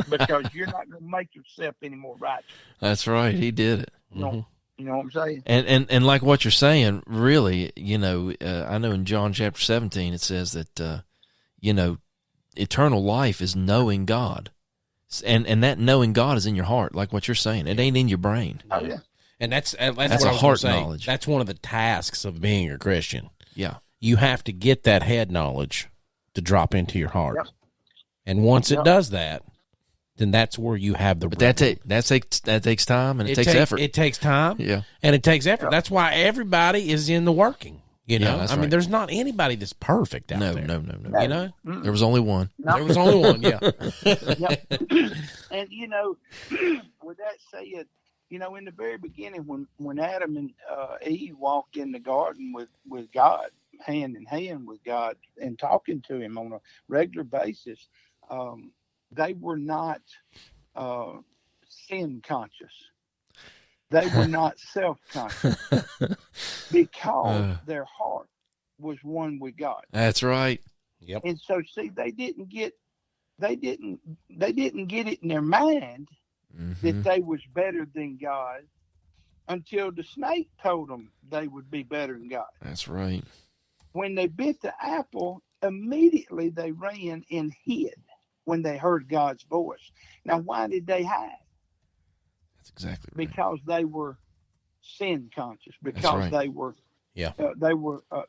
Because you're not going to make yourself any more righteous. That's right. He did it. Mm-hmm. You know what I'm saying? And like what you're saying, really, you know, I know in John chapter 17 it says that, you know, eternal life is knowing God. And that knowing God is in your heart, like what you're saying. It ain't in your brain. Oh, yeah. And that's what a I was heart saying. knowledge. That's one of the tasks of being a Christian. Yeah. You have to get that head knowledge to drop into your heart. Yep. And once it does that, then that's where you have the. But that takes time and it takes effort. It takes time. Yeah. And it takes effort. That's why everybody is in the working. You know, that's I mean, right. there's not anybody that's perfect out there. No. You know, There was only one. No. there was only one. Yeah. Yep. And you know, with that said, you know, in the very beginning, when Adam and Eve walked in the garden with God, hand in hand with God, and talking to Him on a regular basis, they were not sin conscious. They were not self conscious because their heart was one with God. That's right. Yep. And so, see, they didn't get it in their mind that they was better than God until the snake told them they would be better than God. That's right. When they bit the apple, immediately they ran and hid when they heard God's voice. Now, why did they hide? That's exactly right. Because they were sin conscious. Because they were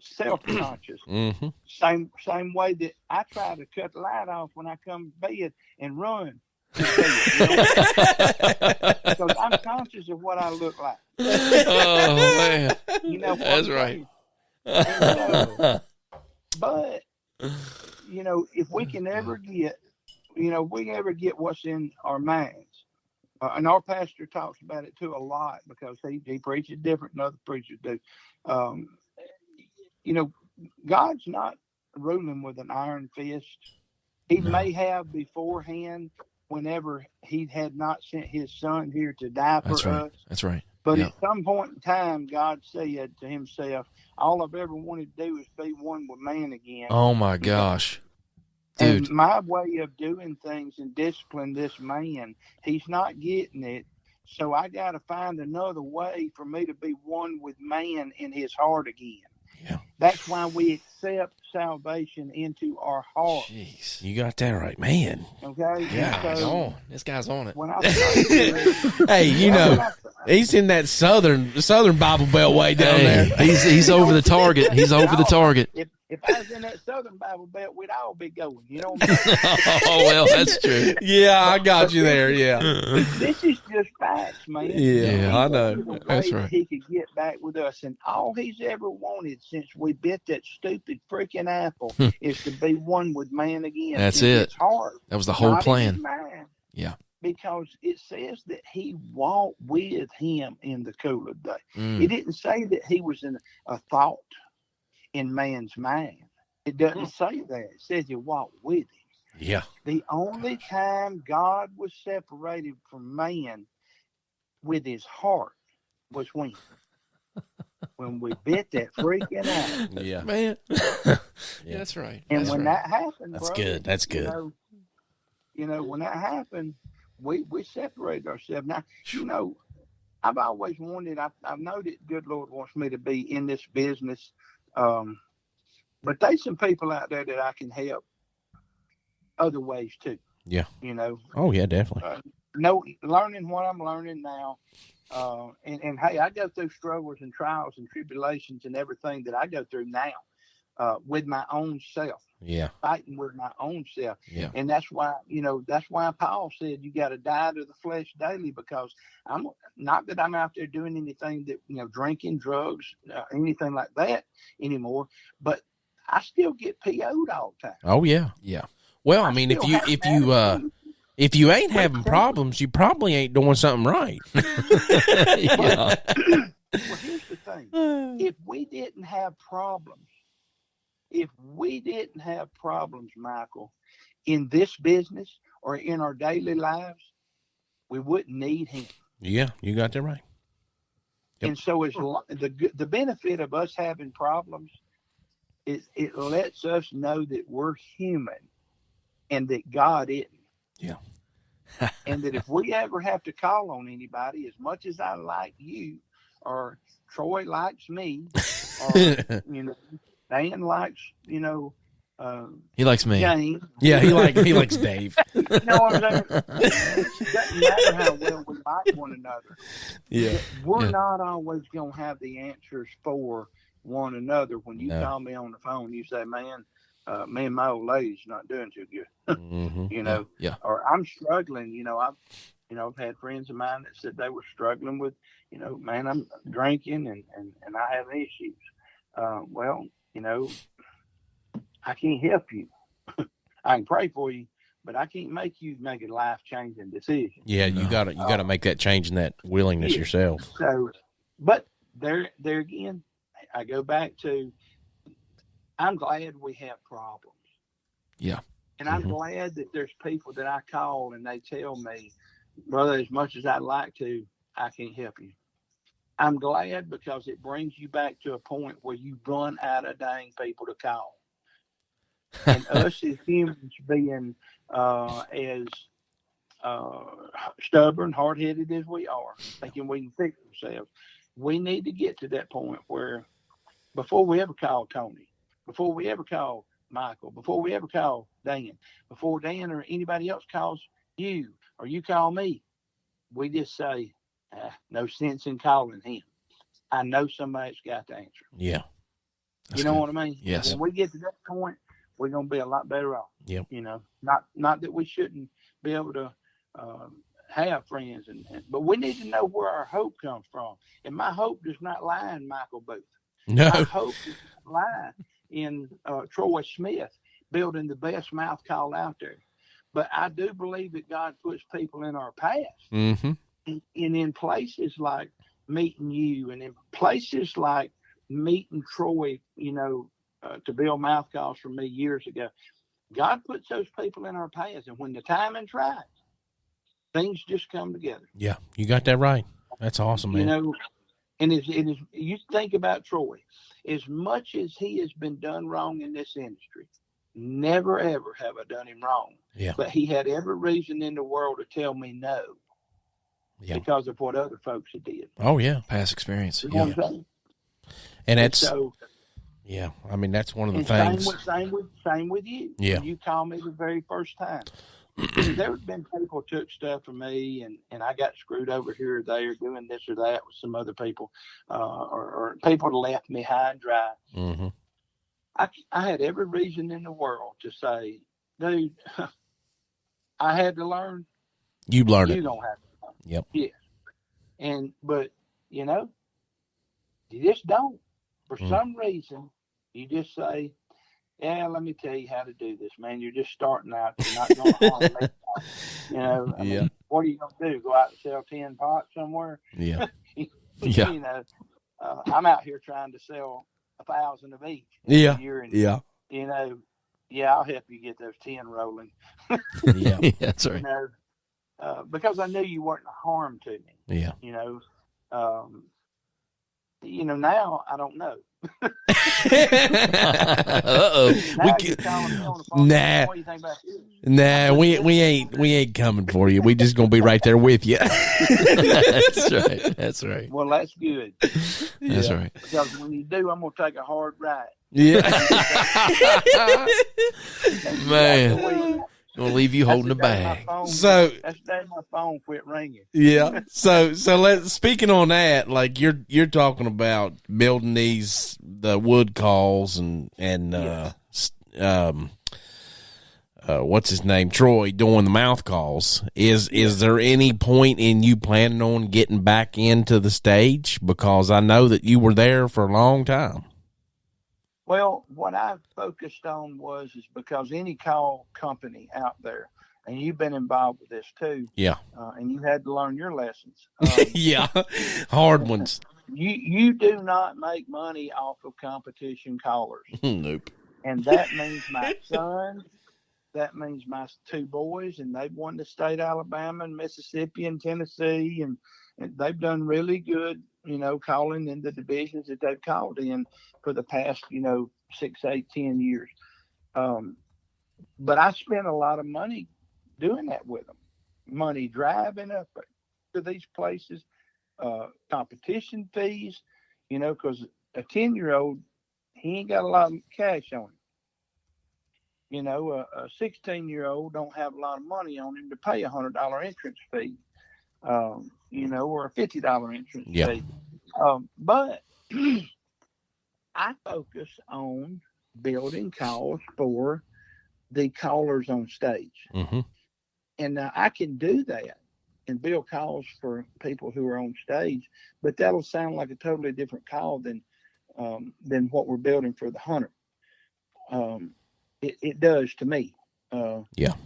self-conscious. Mm-hmm. Same way that I try to cut the light off when I come to bed and run. Because I'm conscious of what I look like. Oh man, You know, that's right. But if we can ever get, what's in our minds, and our pastor talks about it too a lot because he preaches different than other preachers do. God's not ruling with an iron fist. He may have beforehand, whenever he had not sent his son here to die for us. That's right. But at some point in time, God said to himself, all I've ever wanted to do is be one with man again. Oh, my gosh. Dude. And my way of doing things and discipline this man, he's not getting it. So I got to find another way for me to be one with man in his heart again. Yeah. That's why we accept salvation into our heart. Jeez. You got that right, man. Okay? Yeah, So this guy's on it. when I started, Hey, he's in that southern Bible Belt way down there. He's over the target. He's over the target. If I was in that Southern Bible Belt, we'd all be going. You know what I'm saying? Oh, well, that's true. Yeah, I got you there. Yeah. This is just facts, man. Yeah, I know. That's right. He could get back with us, and all he's ever wanted since we bit that stupid freaking apple is to be one with man again. That's in it. his heart, That was the whole not plan. in his mind. Yeah. Because it says that he walked with him in the cool of the day. Mm. It didn't say that he was in a thought in man's mind. It doesn't say that. It says he walked with him. Yeah. The only time God was separated from man with his heart was when we bit that freaking apple. Yeah. Man. Yeah. That's right. And That's when right. that happened, That's brother, good. That's good. When that happened, we separated ourselves. Now, I've always wanted, I know that good Lord wants me to be in this business. But there's some people out there that I can help other ways too. Yeah. Oh yeah, definitely. Learning what I'm learning now. And hey, I go through struggles and trials and tribulations and everything that I go through now, with my own self. Yeah. Fighting with my own self. Yeah. And that's why Paul said you got to die to the flesh daily, because I'm not that I'm out there doing anything that, drinking, drugs, anything like that anymore, but I still get PO'd all the time. Oh yeah. Yeah. Well, I mean, if you ain't having problems, you probably ain't doing something right. Yeah. Well, here's the thing. If we didn't have problems, Michael, in this business or in our daily lives, we wouldn't need him. Yeah, you got that right. Yep. And so the benefit of us having problems is it lets us know that we're human and that God isn't. Yeah. And that if we ever have to call on anybody, as much as I like you, or Troy likes me, or Dan likes, he likes me. James. Yeah, he likes Dave. You know what I'm saying? It doesn't matter how well we like one another. Yeah. We're not always going to have the answers for one another. When you call me on the phone, you say, man, me and my old lady's not doing too good. Mm-hmm. Yeah. Or I'm struggling. I've had friends of mine that said they were struggling with, man, I'm drinking and I have issues. Well, I can't help you. I can pray for you, but I can't make you make a life-changing decision. Yeah, you gotta make that change and that willingness yourself. So, but there again, I go back to, I'm glad we have problems. Yeah. And I'm glad that there's people that I call and they tell me, brother, as much as I'd like to, I can't help you. I'm glad because it brings you back to a point where you run out of dang people to call. And us as humans being as stubborn, hard-headed as we are, thinking we can fix ourselves, we need to get to that point where before we ever call Tony, before we ever call Michael, before we ever call Dan, before Dan or anybody else calls you or you call me, we just say, no sense in calling him. I know somebody's got the answer. Yeah. You know what I mean? Yes. When we get to that point, we're going to be a lot better off. Yep. You know, not that we shouldn't be able to have friends, but we need to know where our hope comes from. And my hope does not lie in Michael Booth. No. My hope does not lie in Troy Smith building the best mouth call out there. But I do believe that God puts people in our past. Mm-hmm. And in places like meeting you and in places like meeting Troy, you know, to build mouth calls for me years ago, God puts those people in our past. And when the timing's right, things just come together. Yeah, you got that right. That's awesome, man. You know, and it is, you think about Troy, as much as he has been done wrong in this industry, never ever have I done him wrong. Yeah. But he had every reason in the world to tell me no. Yeah. Because of what other folks had did. Oh, yeah. Past experience. You know Yeah. what I'm saying? And that's, So, yeah, I mean, that's one of the and things. Same with you. Yeah. When you called me the very first time. There have been people who took stuff from me and I got screwed over here or there doing this or that with some other people, or people left me high and dry. Mm-hmm. I had every reason in the world to say, dude, I had to learn. You learned You it. don't have to learn. Yep. Yeah. But, you know, you just don't. For some reason, you just say, yeah, let me tell you how to do this, man. You're just starting out. You're not going to harm me. You know, I mean, what are you going to do? Go out and sell 10 pots somewhere? Yeah. Yeah. You know, I'm out here trying to sell 1,000 of each. Yeah. And, Yeah. You know, yeah, I'll help you get those 10 rolling. Yeah. Yeah, that's right. You know, because I knew you weren't a harm to me. Yeah. You know, now I don't know. Uh-oh. Now you're calling me on the phone. Nah. What do you think about this? Nah, we ain't coming for you. We just gonna be right there with you. That's right. That's right. Well, that's good. That's right. Because when you do, I'm going to take a hard ride. Yeah. Man. Gonna leave you holding a bag. So That's the day my phone quit ringing. yeah. So let's, speaking on that, like you're talking about building the wood calls and what's his name, Troy, doing the mouth calls. Is there any point in you planning on getting back into the stage? Because I know that you were there for a long time. Well, what I focused on is because any call company out there, and you've been involved with this too. Yeah. And you had to learn your lessons. Yeah. Hard ones. You do not make money off of competition callers. Nope. And that means my son, that means my two boys, and they've won the state of Alabama and Mississippi and Tennessee, and they've done really good, you know, calling in the divisions that they've called in for the past, 6, 8, 10 years. But I spent a lot of money doing that with them. Money driving up to these places, competition fees, because a 10-year-old, he ain't got a lot of cash on him. A 16-year-old don't have a lot of money on him to pay a $100 entrance fee, or a $50 entrance fee. But I focus on building calls for the callers on stage. Mm-hmm. And I can do that and build calls for people who are on stage, but that'll sound like a totally different call than what we're building for the hunter. It does to me.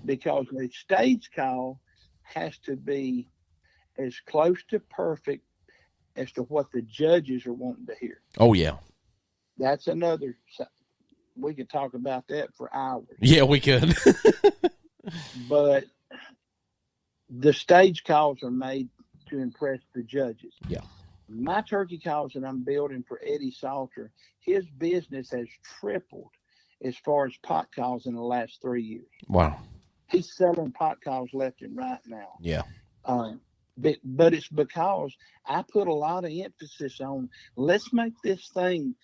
Because the stage call has to be as close to perfect as to what the judges are wanting to hear. Oh, yeah. That's another, we could talk about that for hours. Yeah, we could. But the stage calls are made to impress the judges. Yeah. My turkey cows that I'm building for Eddie Salter, his business has tripled as far as pot cows in the last 3 years. Wow. He's selling pot cows left and right now. Yeah. But it's because I put a lot of emphasis on, let's make this thing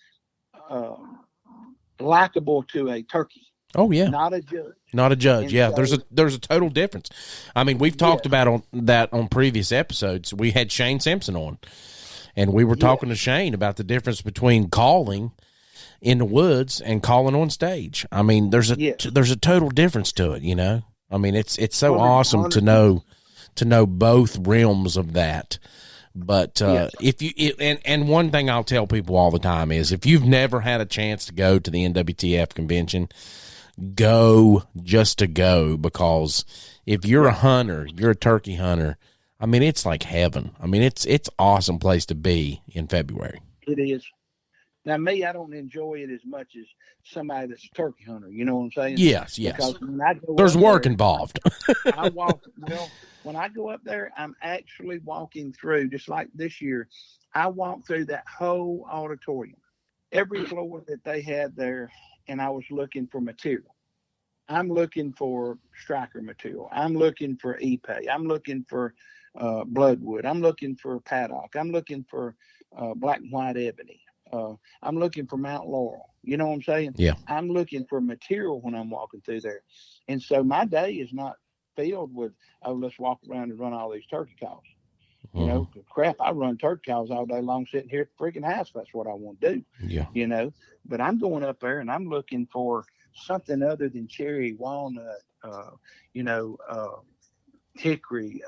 likable to a turkey. Oh yeah. Not a judge. Not a judge. And Yeah, so, there's a total difference. I mean, we've talked about that on previous episodes. We had Shane Simpson on, and we were talking to Shane about the difference between calling in the woods and calling on stage. I mean, there's a total difference to it. You know, I mean, it's so awesome to know both realms of that. But if you and one thing I'll tell people all the time is, if you've never had a chance to go to the NWTF convention, go just to go, because if you're a hunter, you're a turkey hunter, I mean, it's like heaven. I mean, it's awesome place to be in February. It is. Now, me, I don't enjoy it as much as somebody that's a turkey hunter. You know what I'm saying? Yes. Because when I go there's work there, involved. When I go up there, I'm actually walking through, just like this year, I walked through that whole auditorium, every floor that they had there, and I was looking for material. I'm looking for striker material. I'm looking for epay. I'm looking for bloodwood. I'm looking for paddock. I'm looking for black and white ebony. I'm looking for Mount Laurel. You know what I'm saying? Yeah. I'm looking for material when I'm walking through there. And so my day is not filled with, oh, let's walk around and run all these turkey cows. You know, crap, I run turkey cows all day long sitting here at the freaking house. That's what I want to do. Yeah. You know, but I'm going up there and I'm looking for something other than cherry, walnut, hickory,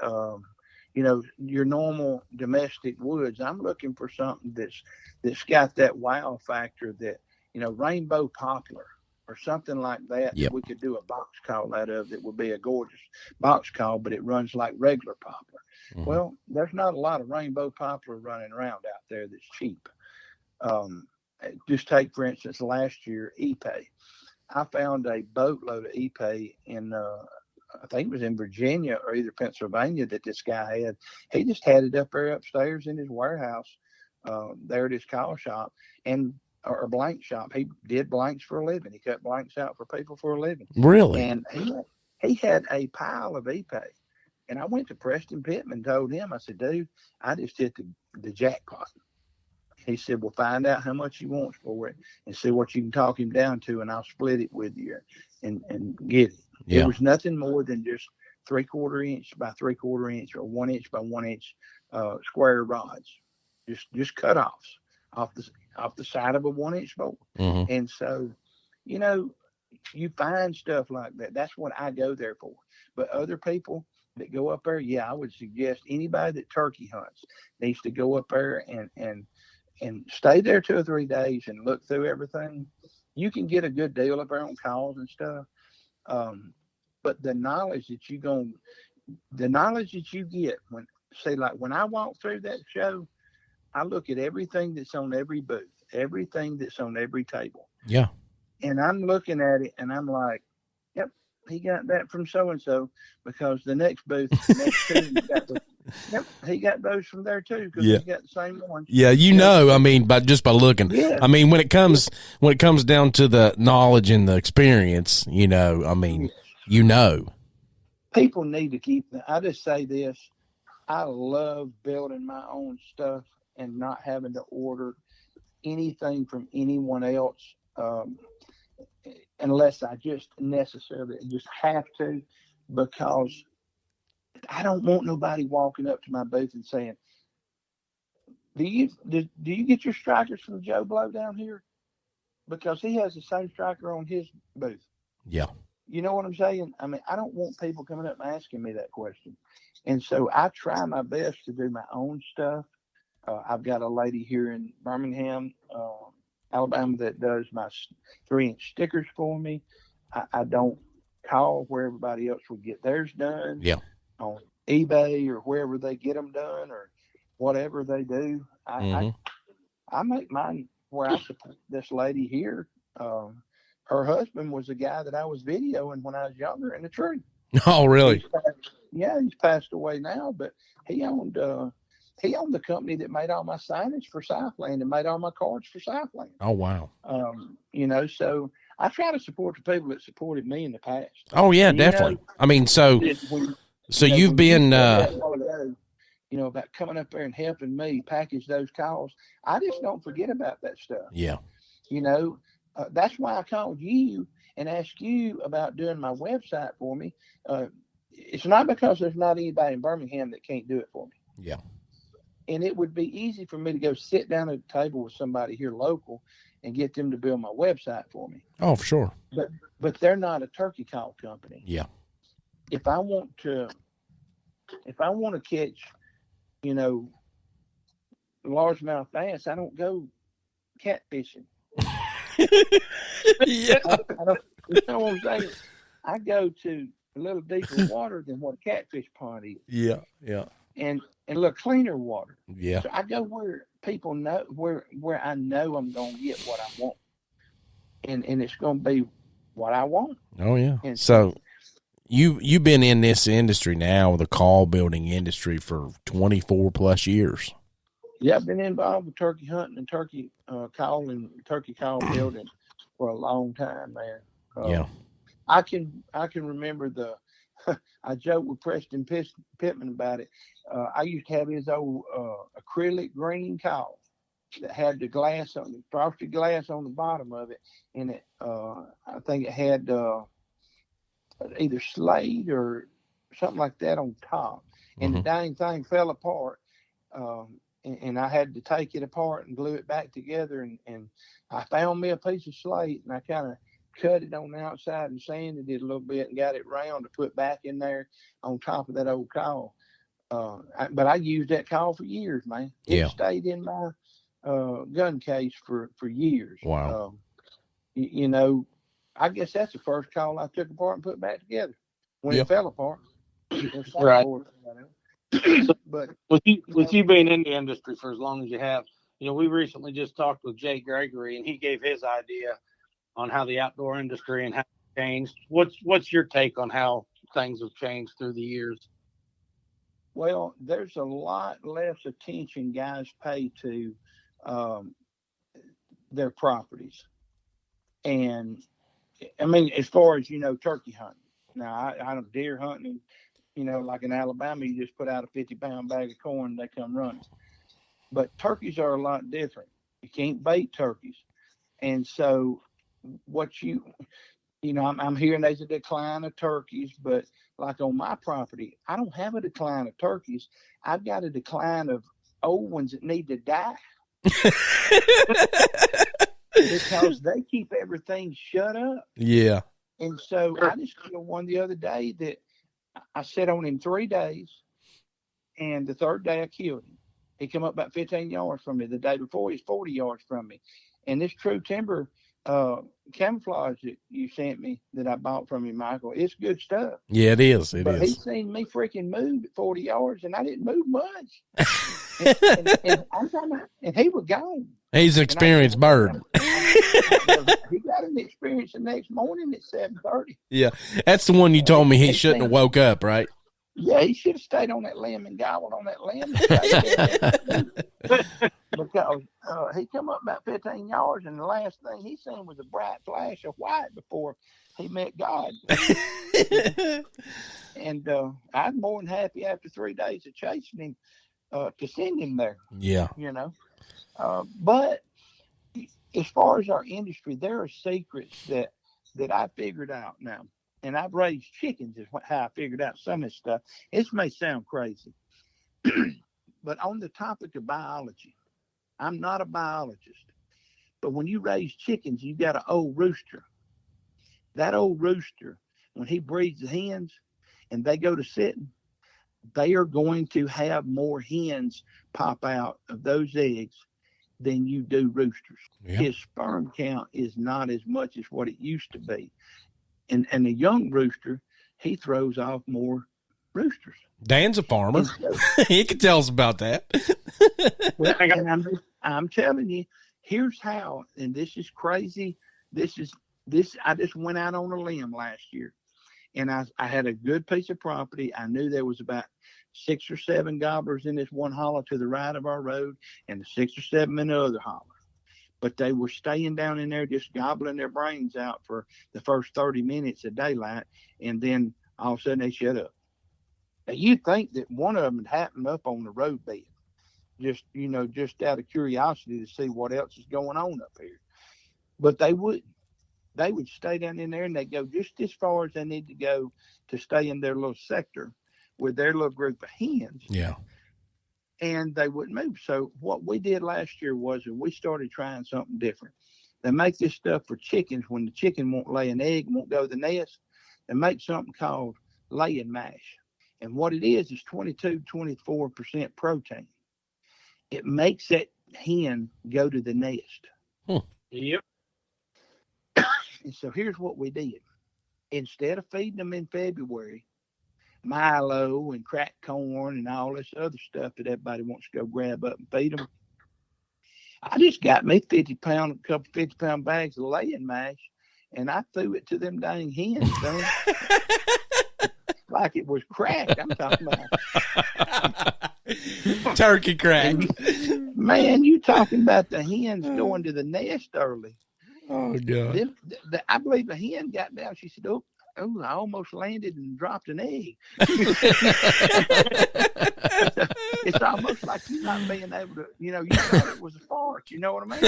your normal domestic woods. I'm looking for something that's got that wow factor, that, rainbow poplar or something like that. Yep. We could do a box call out of. That would be a gorgeous box call, but it runs like regular poplar. Well, there's not a lot of rainbow poplar running around out there that's cheap. Just take, for instance, last year, epay. I found a boatload of epay in, I think it was in Virginia or either Pennsylvania, that this guy had. He just had it up there upstairs in his warehouse, there at his call shop or blank shop. He did blanks for a living. He cut blanks out for people for a living. Really? And he had a pile of epay. And I went to Preston Pittman, told him, I said, dude, I just hit the jackpot. He said, well, find out how much he wants for it and see what you can talk him down to, and I'll split it with you and get it. Yeah. It was nothing more than just 3/4 inch by 3/4 inch or 1 inch by 1 inch square rods, just cut offs off the side of a 1 inch board. And so, you find stuff like that. That's what I go there for. But other people that go up there, I would suggest anybody that turkey hunts needs to go up there and stay there 2 or 3 days and look through everything. You can get a good deal up there on calls and stuff. But the knowledge that you get when I walk through that show, I look at everything that's on every booth, everything that's on every table. Yeah. And I'm looking at it and I'm like, yep, he got that from so-and-so, because the next booth, next to him, he got those from there too, because he got the same ones. Yeah, I mean, by looking. Yeah. I mean, when it comes down to the knowledge and the experience, I mean, People need to keep. I just say this: I love building my own stuff and not having to order anything from anyone else, unless I just necessarily just have to, because I don't want nobody walking up to my booth and saying, do you get your strikers from Joe Blow down here? Because he has the same striker on his booth. Yeah. You know what I'm saying? I mean, I don't want people coming up and asking me that question. And so I try my best to do my own stuff. I've got a lady here in Birmingham, Alabama, that does my 3-inch stickers for me. I don't call where everybody else would get theirs done. Yeah. On eBay or wherever they get them done or whatever they do. I make mine where I support this lady here. Her husband was the guy that I was videoing when I was younger in the tree. Oh, really? He's passed away now, but he owned he owned the company that made all my signage for Southland and made all my cards for Southland. Oh, wow. So I try to support the people that supported me in the past. Oh, yeah, And, definitely. I mean, so you've been, about coming up there and helping me package those calls. I just don't forget about that stuff. yeah. That's why I called you and asked you about doing my website for me. It's not because there's not anybody in Birmingham that can't do it for me. Yeah. And it would be easy for me to go sit down at a table with somebody here local and get them to build my website for me. Oh, for sure. But they're not a turkey call company. Yeah. If I want to catch, largemouth bass, I don't go catfishing. Yeah. I don't, you know what I'm saying? I go to a little deeper water than what a catfish pond is. Yeah. Yeah. And a little cleaner water. Yeah. So I go where people know, where I know I'm going to get what I want. And it's going to be what I want. Oh, yeah. And so you've been in this industry now, the call building industry, for 24 plus years. Yeah, I've been involved with turkey hunting and turkey call building for a long time, man. Yeah. I can remember I joked with Preston Pittman about it. I used to have his old acrylic green call that had the frosted glass on the bottom of it, and it I think it had either Slade or something like that on top, and the dang thing fell apart. And I had to take it apart and glue it back together, and I found me a piece of slate, and I kind of cut it on the outside and sanded it a little bit and got it round to put back in there on top of that old call. But I used that call for years, man. It stayed in my gun case for years. Wow. I guess that's the first call I took apart and put back together when it fell apart. Right. But with you being in the industry for as long as you have, we recently just talked with Jay Gregory, and he gave his idea on how the outdoor industry and how it changed. What's your take on how things have changed through the years? Well, there's a lot less attention guys pay to their properties. And I mean, as far as, turkey hunting. Now, I'm deer hunting, like in Alabama, you just put out a 50-pound bag of corn and they come running. But turkeys are a lot different. You can't bait turkeys. And so I'm hearing there's a decline of turkeys, but like on my property, I don't have a decline of turkeys. I've got a decline of old ones that need to die. Because they keep everything shut up. Yeah. And so I just killed one the other day that I sat on him 3 days, and the third day I killed him. He come up about 15 yards from me. The day before, he's 40 yards from me. And this True Timber camouflage that you sent me that I bought from you, Michael, it's good stuff. Yeah, it is. But he seen me freaking move at 40 yards, and I didn't move much. and he was gone. He's an experienced bird. He got an experience the next morning at 7:30. Yeah, that's the one you told me he shouldn't have woke up, right? Yeah, he should have stayed on that limb and gobbled on that limb. Because he come up about 15 yards, and the last thing he seen was a bright flash of white before he met God. And I was more than happy after 3 days of chasing him to send him there. Yeah. But as far as our industry, there are secrets that I figured out now. And I've raised chickens is how I figured out some of this stuff. This may sound crazy. But on the topic of biology, I'm not a biologist. But when you raise chickens, you got an old rooster. That old rooster, when he breeds the hens and they go to sitting, they are going to have more hens pop out of those eggs than you do roosters. Yeah. His sperm count is not as much as what it used to be. And a young rooster, he throws off more roosters. Dan's a farmer. He can tell us about that. Well, and I'm telling you, here's how, and this is crazy. I just went out on a limb last year, and I had a good piece of property. I knew there was about 6 or 7 gobblers in this one hollow to the right of our road, and 6 or 7 in the other hollow. But they were staying down in there just gobbling their brains out for the first 30 minutes of daylight, and then all of a sudden they shut up. Now, you'd think that one of them had happened up on the roadbed, just out of curiosity to see what else is going on up here. But they wouldn't. They would stay down in there, and they'd go just as far as they need to go to stay in their little sector with their little group of hens. Yeah. And they wouldn't move. So what we did last year was that we started trying something different. They make this stuff for chickens when the chicken won't lay an egg, won't go to the nest. They make something called laying mash. And what it is 24% protein. It makes that hen go to the nest. Yep. And so here's what we did. Instead of feeding them in February, Milo and cracked corn and all this other stuff that everybody wants to go grab up and feed them, I just got me 50-pound bags of laying mash, and I threw it to them dang hens, like it was crack. I'm talking about turkey crack. Man, you talking about the hens going to the nest early. Oh, God. I believe the hen got down. She said, oh, I almost landed and dropped an egg. It's almost like you not being able to, you thought it was a fart. You know what I mean?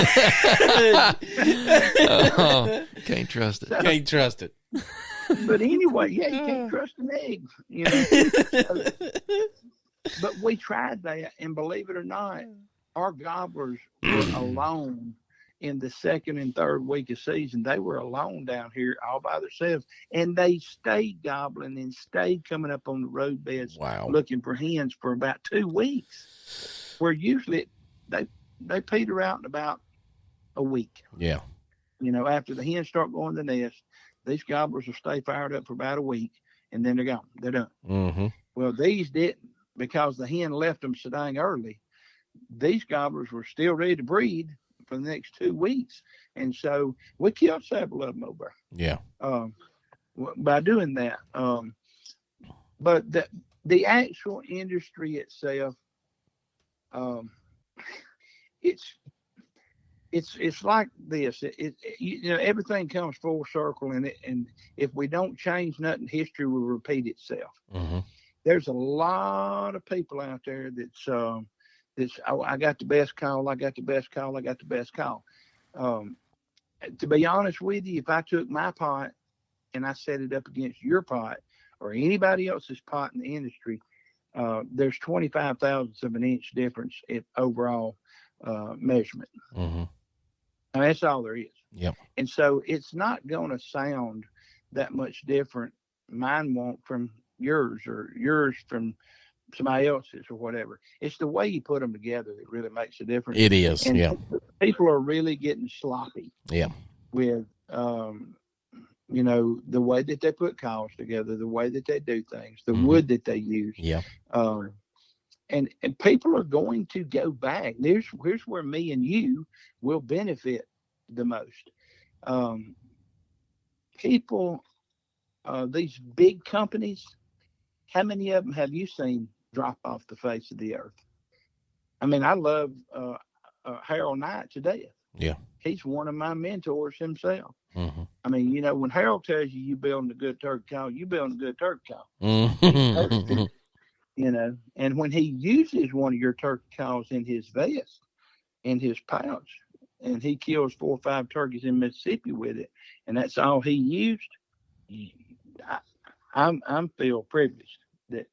Can't trust it. Can't trust it. But anyway, yeah, you can't trust an egg. But we tried that, and believe it or not, our gobblers were alone in the second and third week of season. They were alone down here all by themselves, and they stayed gobbling and stayed coming up on the road beds looking for hens for about 2 weeks, where usually they peter out in about a week. Yeah. After the hens start going to the nest, these gobblers will stay fired up for about a week, and then they're gone. They're done. Mm-hmm. Well, these didn't, because the hen left them so dang early. These gobblers were still ready to breed for the next 2 weeks, and so we killed several of them over. Yeah. By doing that, but the actual industry itself, it's like this. Everything comes full circle, and if we don't change nothing, history will repeat itself. Mm-hmm. There's a lot of people out there that's I got the best call. I got the best call. I got the best call. To be honest with you, if I took my pot and I set it up against your pot or anybody else's pot in the industry, there's 25 thousandths of an inch difference in overall measurement. Mm-hmm. I mean, that's all there is. Yep. And so it's not going to sound that much different. Mine won't from yours, or yours from somebody else's, or whatever. It's the way you put them together that really makes a difference. It is. And yeah. People are really getting sloppy. Yeah. With the way that they put calls together, the way that they do things, the wood that they use. Yeah. And people are going to go back. Here's where me and you will benefit the most. People, these big companies, how many of them have you seen drop off the face of the earth? I mean, I love Harold Knight to death. Yeah. He's one of my mentors himself. Mm-hmm. I mean, when Harold tells you building a good turkey cow, you building a good turkey cow. Mm-hmm. And when he uses one of your turkey cows in his vest, in his pouch, and he kills 4 or 5 turkeys in Mississippi with it, and that's all he used, I'm feel privileged that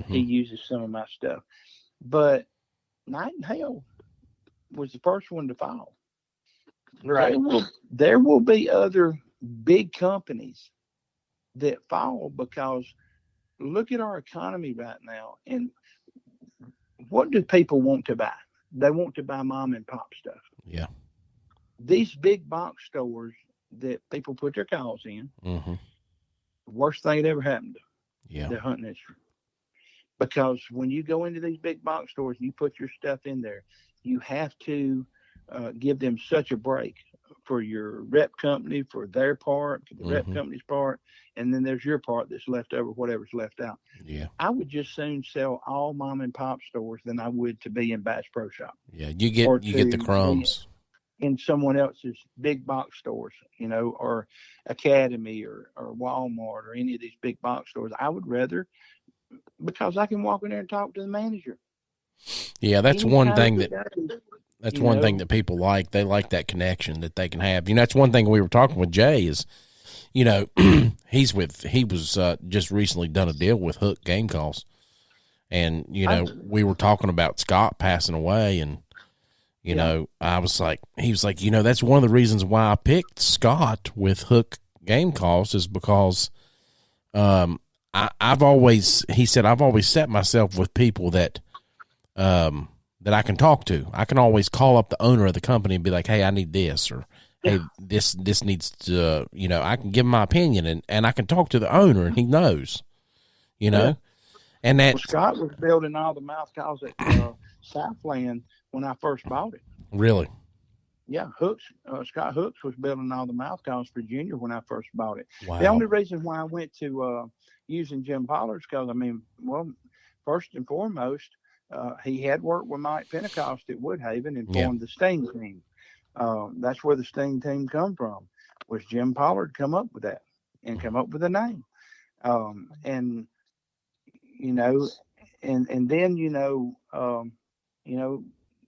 he uses some of my stuff. But Nightingale was the first one to fall. Right. There will be other big companies that fall, because look at our economy right now. And what do people want to buy? They want to buy mom and pop stuff. Yeah. These big box stores that people put their cows in, worst thing that ever happened to the hunting industry. Because when you go into these big box stores and you put your stuff in there, you have to give them such a break. for your rep company, for their part, for the rep Mm-hmm. company's part, and then there's your part that's left over, whatever's left out. Yeah. I would just soon sell all mom and pop stores than I would to be in Bass Pro Shop. Yeah. You get the crumbs. In someone else's big box stores, or Academy or Walmart or any of these big box stores. I would rather, because I can walk in there and talk to the manager. Yeah, that's one thing that people like. They like that connection that they can have. That's one thing we were talking with Jay is, he was just recently done a deal with Hook Game Calls, and we were talking about Scott passing away, and I was like, he was like, that's one of the reasons why I picked Scott with Hook Game Calls is because, I've always set myself with people that I can talk to. I can always call up the owner of the company and be like, hey, I need this, or hey, this needs to, I can give him my opinion, and I can talk to the owner and he knows, and that Scott was building all the mouth calls at Southland when I first bought it. Really? Yeah, Scott Hooks was building all the mouth calls for Junior when I first bought it. Wow. The only reason why I went to using Jim Pollard's, because first and foremost, he had worked with Mike Pentecost at Woodhaven and formed the Sting team. That's where the Sting team come from. Was Jim Pollard come up with that and come up with the name, and then it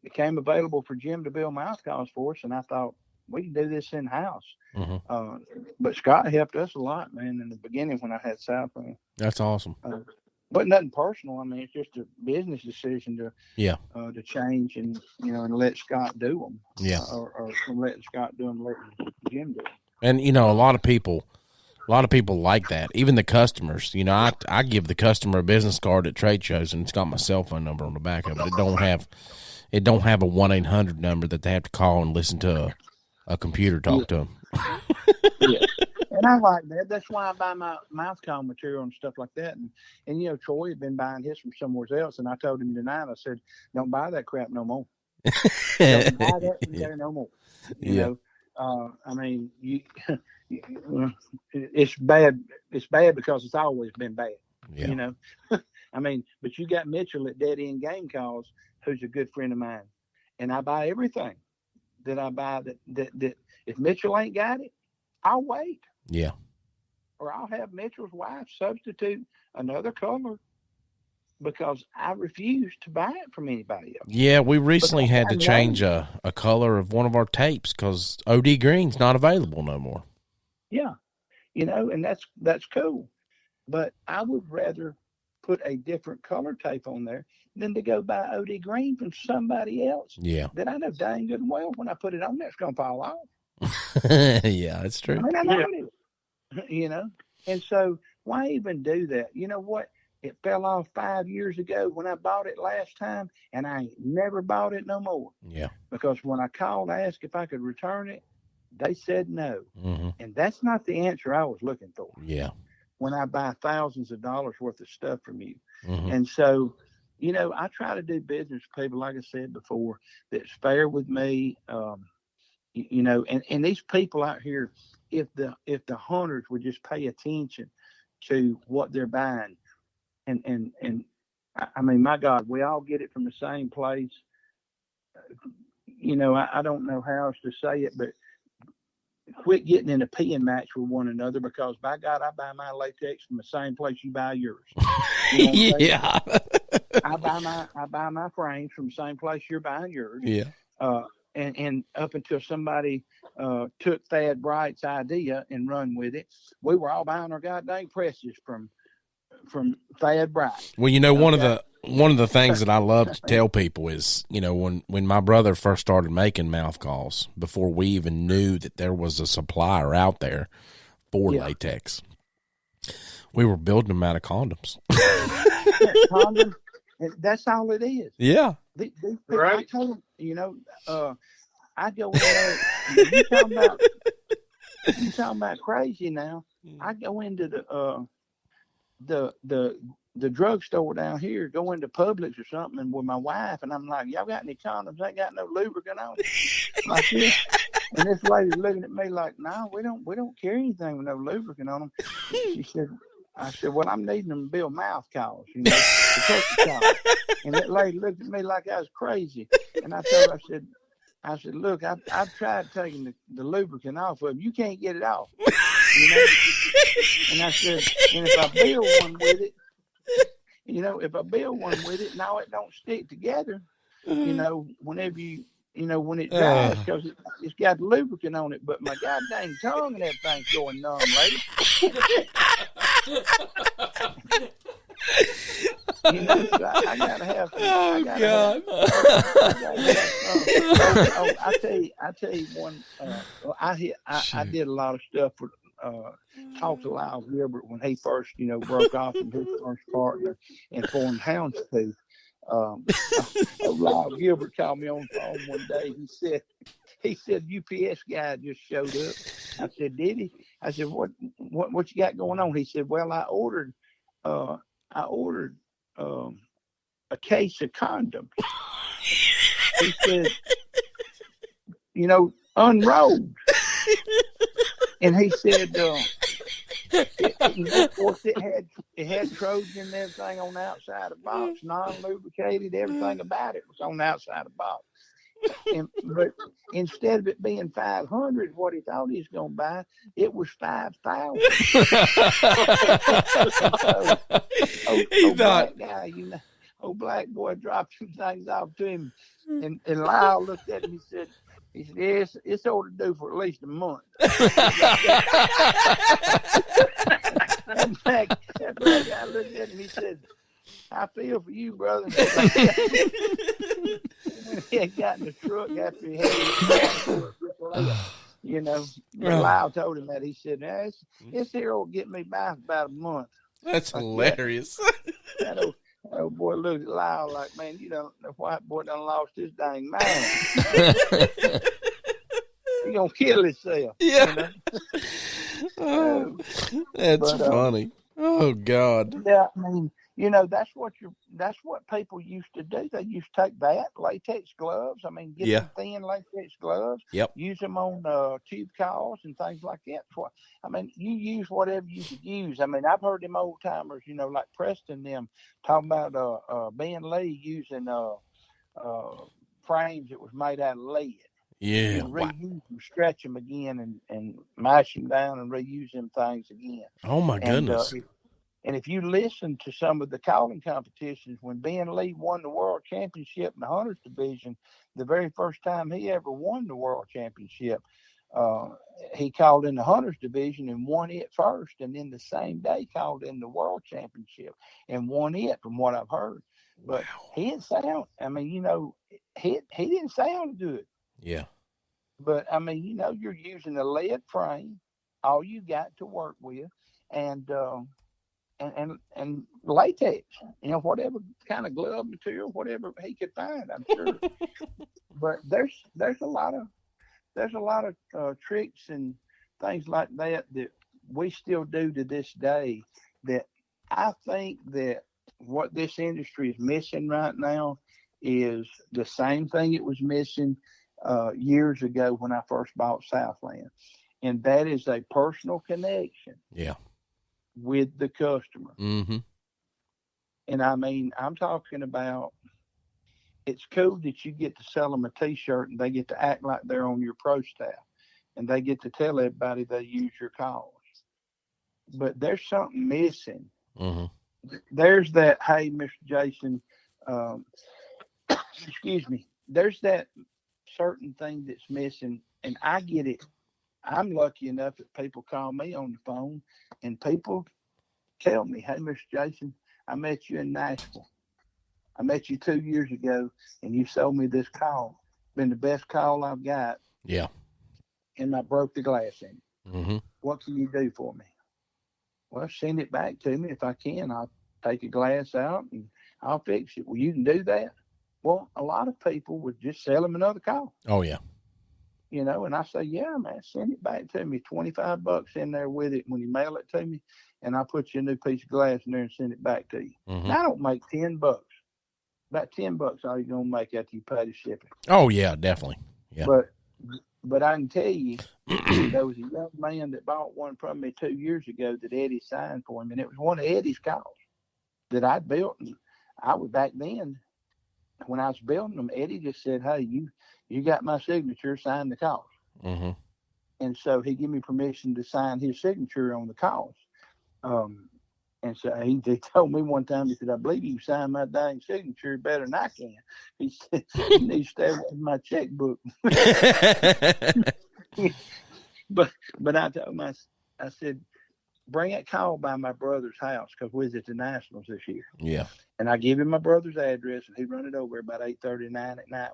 became available for Jim to build mouth calls for us, and I thought we can do this in house. Mm-hmm. But Scott helped us a lot, man, in the beginning when I had Southland. That's awesome. But nothing personal. I mean, it's just a business decision to change and let Scott do them. Yeah. Or let Scott do them, let Jim do them. And a lot of people like that. Even the customers. I give the customer a business card at trade shows, and it's got my cell phone number on the back of it. It don't have a 1-800 number that they have to call and listen to a computer talk to them. Yeah. And I like that. That's why I buy my mouth call material and stuff like that. And Troy had been buying his from somewhere else, and I told him tonight, I said, don't buy that crap no more. Don't buy that from there no more. I mean, it's bad. It's bad because it's always been bad. Yeah. I mean, but you got Mitchell at Dead End Game Calls, who's a good friend of mine, and I buy everything that I buy. That if Mitchell ain't got it, I'll wait. Yeah. Or I'll have Mitchell's wife substitute another color because I refuse to buy it from anybody else. Yeah, we recently had to change a color of one of our tapes because OD Green's not available no more. Yeah, and that's cool. But I would rather put a different color tape on there than to go buy OD Green from somebody else. Yeah. That I know dang good and well when I put it on there, it's going to fall off. Yeah, that's true. I mean, I know it is. And so why even do that? You know what? It fell off 5 years ago when I bought it last time, and I ain't never bought it no more. Yeah. Because when I called to ask if I could return it, they said no. Mm-hmm. And that's not the answer I was looking for. Yeah. When I buy thousands of dollars worth of stuff from you. Mm-hmm. And so, I try to do business with people, like I said before, that's fair with me. And these people out here, if the hunters would just pay attention to what they're buying, and I mean, my God, we all get it from the same place. I don't know how else to say it, but quit getting in a peeing match with one another, because by God, I buy my latex from the same place you buy yours. Yeah. I buy my frames from the same place you're buying yours. Yeah. And up until somebody took Thad Bright's idea and run with it, we were all buying our goddamn presses from Thad Bright. Well, one of the things that I love to tell people is, when my brother first started making mouth calls, before we even knew that there was a supplier out there for latex, we were building them out of condoms. Condoms, that's all it is. Yeah. Right. I told them, I go in there. You talking about crazy now? I go into the drugstore down here, go into Publix or something, and with my wife, and I'm like, y'all got any condoms? I ain't got no lubricant on it. Like this. And this lady looking at me like, "No, we don't carry anything with no lubricant on them." She said, "I said, well, I'm needing them to build mouth calls, the turkey calls." And that lady looked at me like I was crazy. And I told her, I said, "Look, I've tried taking the lubricant off of them. You can't get it off, And I said, and if I build one with it, now it don't stick together. Whenever when it dries, because it's got lubricant on it. But my goddamn tongue and everything's going numb, lady." So I gotta have. God! I tell you one. I did a lot of stuff with. Talked to Lyle Gilbert when he first, broke off from his first partner and formed Houndstooth. Lyle Gilbert called me on the phone one day. He said UPS guy just showed up. I said, "Did he?" I said, "What you got going on?" He said, "Well, I ordered a case of condoms." He said, unrolled. And he said, of course, it had Trojan and everything on the outside of the box, non-lubricated. Everything about it was on the outside of the box. But instead of it being 500, what he thought he was going to buy, it was 5,000. Black boy dropped some things off to him, and Lyle looked at him. He said, "Yes, it's ought to do for at least a month." That black guy looked at him. He said, "I feel for you, brother." When he had got in the truck after he had but Lyle told him that. He said, "This here will get me by about a month." That's hilarious. That old boy looked at Lyle like, "Man, the white boy done lost his dang mind. He gonna kill himself." Yeah. That's funny. Oh God. Yeah, I mean, that's what people used to do. They used to take latex gloves. I mean, get them thin latex gloves. Yep. Use them on tube calls and things like that. You use whatever you could use. I mean, I've heard them old timers, like Preston, them talking about Ben Lee using frames that was made out of lead. Yeah. And reuse them, stretch them again, and mash them down and reuse them things again. Oh my goodness. And if you listen to some of the calling competitions, when Ben Lee won the world championship in the Hunters division, the very first time he ever won the world championship, he called in the Hunters division and won it first, and then the same day called in the world championship and won it, from what I've heard. But he didn't sound. I mean, he didn't sound good. Yeah. But I mean, you're using a lead frame, all you got to work with, and latex, whatever kind of glove material, whatever he could find, I'm sure. But there's a lot of tricks and things like that we still do to this day, that I think that what this industry is missing right now is the same thing it was missing years ago when I first bought Southland, and that is a personal connection. Yeah. With the customer. Mm-hmm. And I mean, I'm talking about, it's cool that you get to sell them a T-shirt and they get to act like they're on your pro staff, and they get to tell everybody they use your calls. But there's something missing. Mm-hmm. There's that, hey, Mr. Jason, excuse me, there's that certain thing that's missing, and I get it. I'm lucky enough that people call me on the phone and people tell me, "Hey, Mr. Jason, I met you in Nashville. I met you 2 years ago and you sold me this call. Been the best call I've got. Yeah. And I broke the glass in it. Mm-hmm. What can you do for me?" "Well, send it back to me. If I can, I'll take a glass out and I'll fix it." "Well, you can do that?" Well, a lot of people would just sell them another call. Oh, yeah. And I say, "Yeah, man, send it back to me. $25 in there with it when you mail it to me, and I'll put you a new piece of glass in there and send it back to you." Mm-hmm. Now, I don't make $10. About $10 all you're gonna make after you pay the shipping. Oh, yeah, definitely. Yeah. But But I can tell you, there was a young man that bought one from me 2 years ago that Eddie signed for him, and it was one of Eddie's cars that I built. And I was back then when I was building them. Eddie just said, "Hey, you got my signature. Sign the cause." Mm-hmm. And so he gave me permission to sign his signature on the cause. And so he told me one time, he said, "I believe you signed my dang signature better than I can." He said, "You need to stay away from my checkbook." but I told him, I said, "Bring that call by my brother's house because we was at the Nationals this year." Yeah. And I gave him my brother's address, and he run it over about 8:39 at night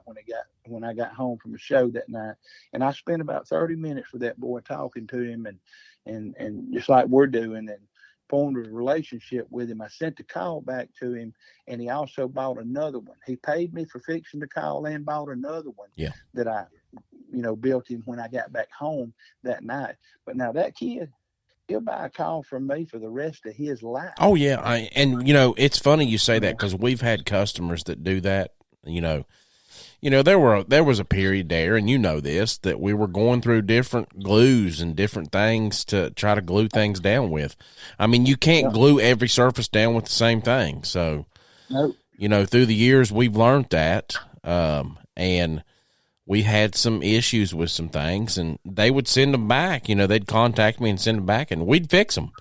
when I got home from a show that night. And I spent about 30 minutes with that boy talking to him and just like we're doing, and formed a relationship with him. I sent the call back to him, and he also bought another one. He paid me for fixing the call and bought another one that I, built him when I got back home that night. But now that kid, he'll buy a call from me for the rest of his life. Oh yeah, it's funny you say that because we've had customers that do that. There was a period there, and this, that we were going through different glues and different things to try to glue things down with. I mean, you can't glue every surface down with the same thing. So, nope. Through the years we've learned that, and we had some issues with some things, and they would send them back. They'd contact me and send them back, and we'd fix them.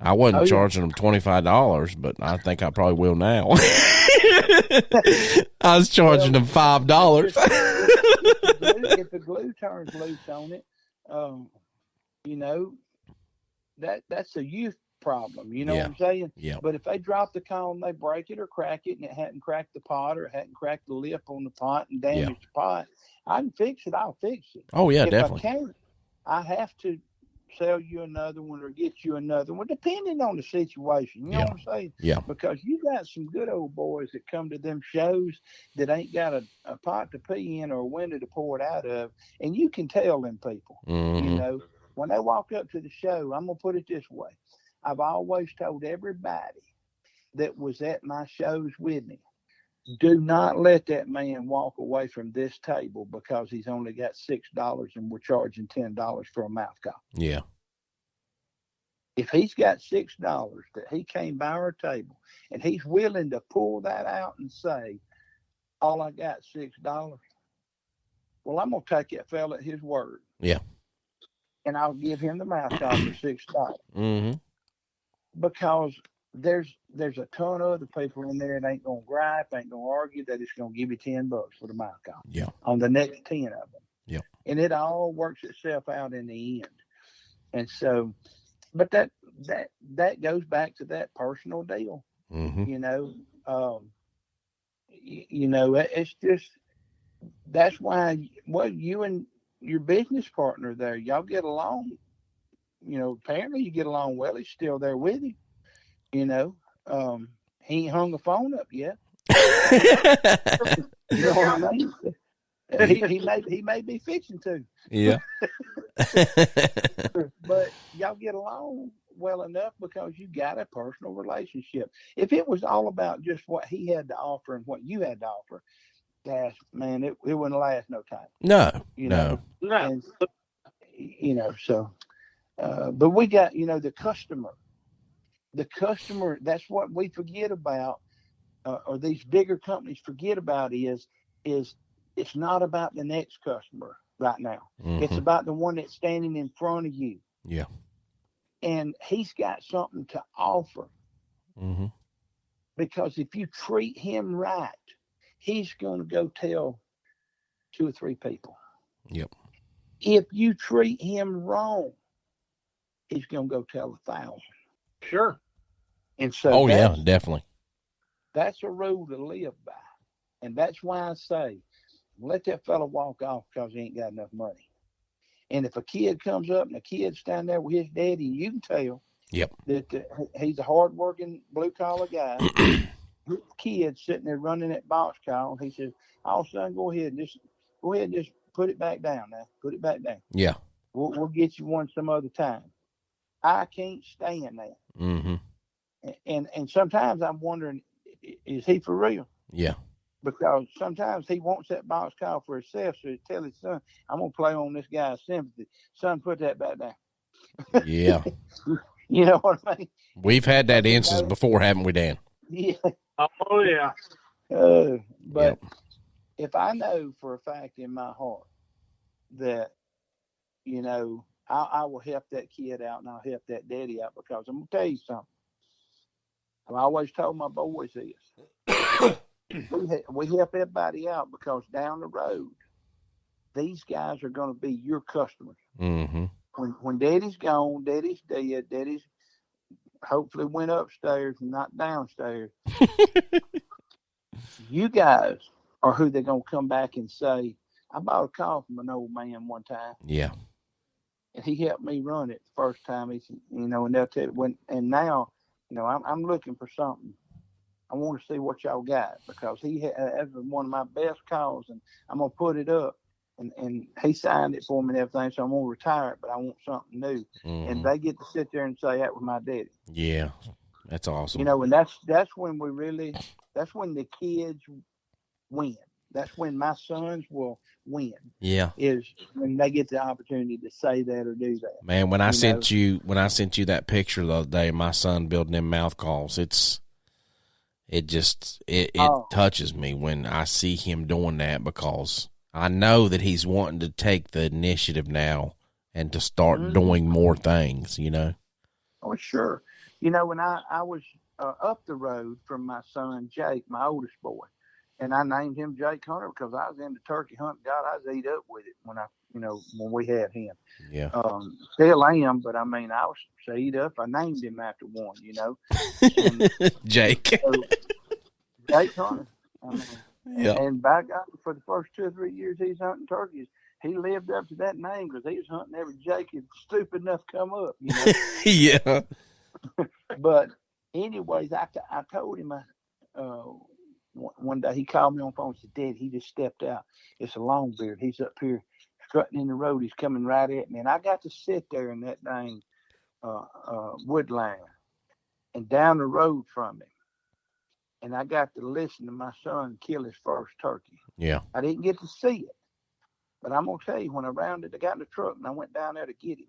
I wasn't charging them $25, but I think I probably will now. I was charging them $5. If the glue turns loose on it, that's a youth problem. You know what I'm saying? Yeah. But if they drop the cone, they break it or crack it, and it hadn't cracked the pot or it hadn't cracked the lip on the pot and damaged the pot, I can fix it. I'll fix it. Oh yeah, if definitely. I can't, I have to sell you another one or get you another one, depending on the situation. You know what I'm saying? Yeah. Because you got some good old boys that come to them shows that ain't got a pot to pee in or a window to pour it out of, and you can tell them people. Mm-hmm. When they walk up to the show, I'm gonna put it this way: I've always told everybody that was at my shows with me, do not let that man walk away from this table because he's only got $6 and we're charging $10 for a mouth call. Yeah. If he's got $6 that he came by our table and he's willing to pull that out and say, all I got $6, well, I'm going to take that fella at his word. Yeah. And I'll give him the mouth call for $6. Mm-hmm. Because there's a ton of other people in there that ain't going to gripe, ain't going to argue, that it's going to give you $10 for the mouth call. Yeah. On the next 10 of them. Yeah. And it all works itself out in the end. And so, but that goes back to that personal deal. Mm-hmm. It's just, that's why, you and your business partner there, y'all get along. Apparently you get along well. He's still there with you. He ain't hung the phone up yet. You know what I mean? He may be fixing to. Yeah. But y'all get along well enough because you got a personal relationship. If it was all about just what he had to offer and what you had to offer, man, it wouldn't last no time. No. No. And, so, but we got, the customer. The customer, that's what we forget about, or these bigger companies forget about is it's not about the next customer right now. Mm-hmm. It's about the one that's standing in front of you. Yeah. And he's got something to offer. Mm-hmm. Because if you treat him right, he's going to go tell 2 or 3 people. Yep. If you treat him wrong, he's going to go tell 1,000. Sure. And so definitely. That's a rule to live by. And that's why I say, let that fella walk off because he ain't got enough money. And if a kid comes up and a kid's standing there with his daddy, you can tell that he's a hardworking blue-collar guy. His kid's sitting there running that box call. He says, "Oh, son, go ahead and just put it back down now. Put it back down. Yeah. We'll get you one some other time." I can't stand that. Mm-hmm. And sometimes I'm wondering, is he for real? Yeah. because sometimes he wants that box call for himself. So he tell his son, "I'm gonna play on this guy's sympathy. Son, put that back down." Yeah. You know what I mean? We've had that Because he instance knows. before, haven't we, Dan? Yeah. Oh yeah. But Yep. if I know for a fact in my heart that, I will help that kid out and I'll help that daddy out, because I'm gonna tell you something. I've always told my boys this: we help everybody out because down the road, these guys are going to be your customers. Mm-hmm. When Daddy's gone, Daddy's dead, Daddy's hopefully went upstairs and not downstairs. You guys are who they're going to come back and say, "I bought a car from an old man one time, Yeah. and he helped me run it the first time." He said, and they'll tell and now, I'm looking for something. I want to see what y'all got, because that was one of my best calls, and I'm gonna put it up. And he signed it for me and everything, so I'm gonna retire it, but I want something new. Mm-hmm. And they get to sit there and say that was my daddy. Yeah. That's awesome. And that's when that's when the kids win. That's when my sons will win. Yeah. Is when they get the opportunity to say that or do that. Man, when I sent you that picture the other day, my son building them mouth calls, it touches me when I see him doing that, because I know that he's wanting to take the initiative now and to start doing more things, Oh, sure. When I was up the road from my son, Jake, my oldest boy, and I named him Jake Hunter because I was into turkey hunting. God, I was eat up with it when we had him. Yeah. Still am, but I mean, I was so eat up. I named him after one, And, Jake. So, Jake Hunter. I mean, Yeah. And by God, for the first 2 or 3 years he's hunting turkeys, he lived up to that name because he was hunting every Jake that's stupid enough to come up. Yeah. But anyways, I told him one day he called me on the phone and said, "Dad, he just stepped out. It's a Longbeard. He's up here strutting in the road. He's coming right at me." And I got to sit there in that dang woodland and down the road from him. And I got to listen to my son kill his first turkey. Yeah. I didn't get to see it. But I'm going to tell you, when I got in the truck and I went down there to get him,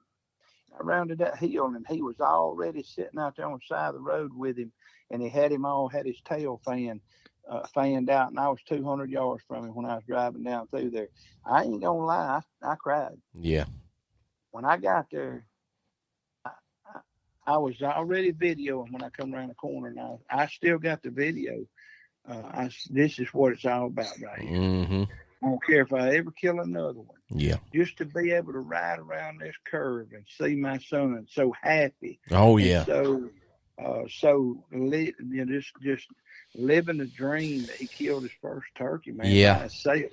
I rounded that hill and he was already sitting out there on the side of the road with him, and he had his tail fanned out, and I was 200 yards from him when I was driving down through there. I ain't going to lie, I cried. Yeah. When I got there, I was already videoing when I come around the corner, and I still got the video. This is what it's all about right here. Mm-hmm. I don't care if I ever kill another one. Yeah. Just to be able to ride around this curve and see my son so happy. Oh yeah. Just living the dream that he killed his first turkey, man. Yeah. By himself,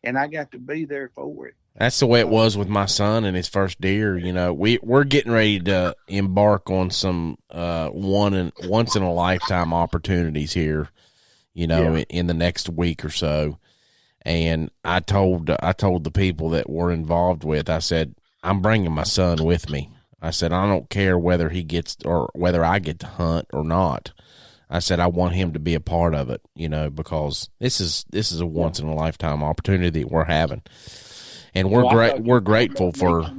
and I got to be there for it. That's the way it was with my son and his first deer. We're getting ready to embark on some once in a lifetime opportunities here, in the next week or so. And I told the people that we're involved with, I said, I'm bringing my son with me. I said, I don't care whether he gets or whether I get to hunt or not. I said, I want him to be a part of it, because this is a once in a lifetime opportunity that we're having. And we're grateful for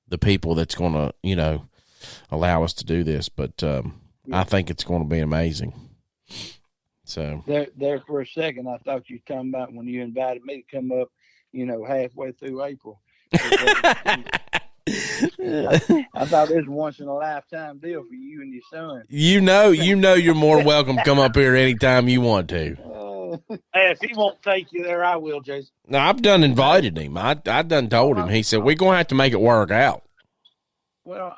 the people that's going to, allow us to do this. But I think it's going to be amazing. So there for a second, I thought you were talking about when you invited me to come up, halfway through April. I thought this was once in a lifetime deal for you and your son. You're more welcome to come up here anytime you want to. Hey, if he won't take you there, I will, Jason. No, I've done invited him. I done told him. He said, we're going to have to make it work out. Well,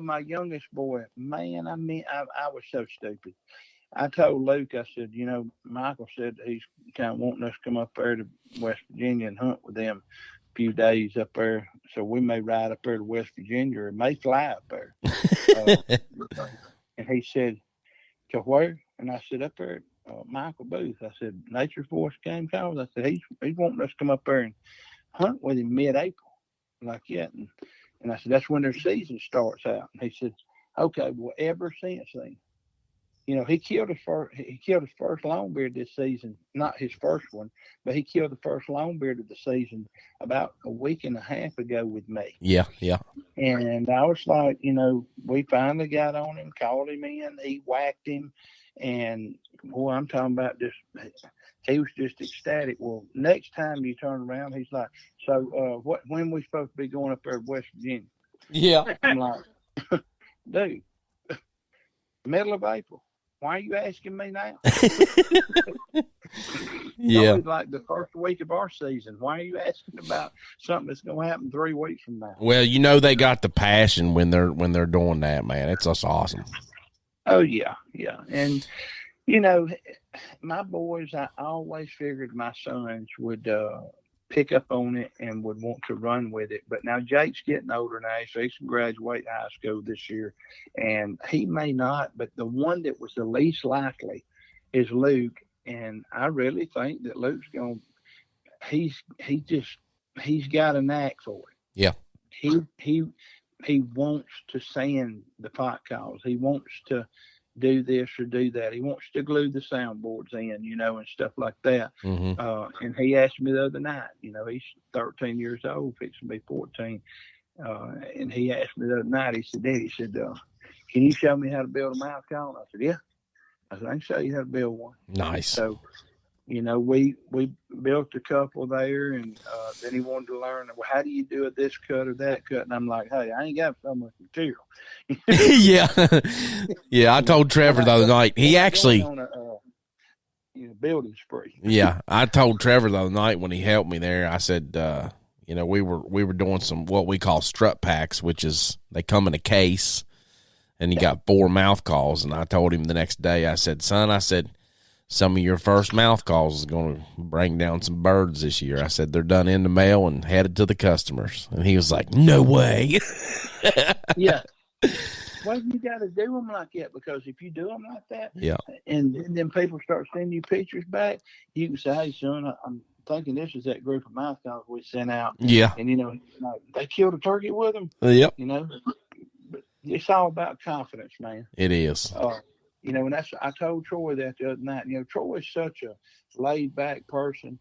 my youngest boy, man, I was so stupid. I told Luke, I said, Michael said he's kind of wanting us to come up there to West Virginia and hunt with them a few days up there. So we may ride up there to West Virginia or may fly up there. And he said, to where? And I said, up there at Michael Booth. I said, Nature's Voice Game Calls. I said, he's wanting us to come up there and hunt with him mid-April like that. And I said, that's when their season starts out. And he said, okay, well, ever since then, he killed his first longbeard this season. Not his first one, but he killed the first longbeard of the season about a week and a half ago with me. Yeah, yeah. And I was like, we finally got on him, called him in, he whacked him, and boy, I'm talking about just. He was just ecstatic. Well, next time you turn around, he's like, "So, when we supposed to be going up there to West Virginia?" Yeah. I'm like, "Dude, middle of April. Why are you asking me now?" Yeah. It's like the first week of our season. Why are you asking about something that's going to happen 3 weeks from now? Well, they got the passion when they're doing that, man. It's just awesome. Oh yeah, yeah, and my boys, I always figured my sons would pick up on it and would want to run with it. But now Jake's getting older now, so he's going to graduate high school this year, and he may not. But the one that was the least likely is Luke, and I really think that Luke's going. He's got a knack for it. Yeah. He wants to sand the pot calls. He wants to do this or do that. He wants to glue the soundboards in, and stuff like that. Mm-hmm. And he asked me the other night, he's 13 years old, fixing to be 14. And he asked me the other night, he said, "Daddy," he said, "can you show me how to build a mouth call?" And I said, "Yeah." I said, "I can show you how to build one." Nice. So, we built a couple there, and then he wanted to learn, well, how do you do it this cut or that cut? And I'm like, "Hey, I ain't got so much material." Yeah. Yeah, I told Trevor the other night. He actually on a building spree. Yeah, I told Trevor the other night when he helped me there. I said, we were doing some what we call strut packs, which is they come in a case, and you got 4 mouth calls. And I told him the next day, I said, "Son," I said, "some of your first mouth calls is going to bring down some birds this year." I said, "They're done in the mail and headed to the customers." And he was like, "No way." Yeah. Well, you got to do them like that, because if you do them like that, Yeah. and then people start sending you pictures back, you can say, "Hey, son, I'm thinking this is that group of mouth calls we sent out." Yeah. And, they killed a turkey with them. Yep. But it's all about confidence, man. It is. And I told Troy that the other night. Troy's such a laid back person.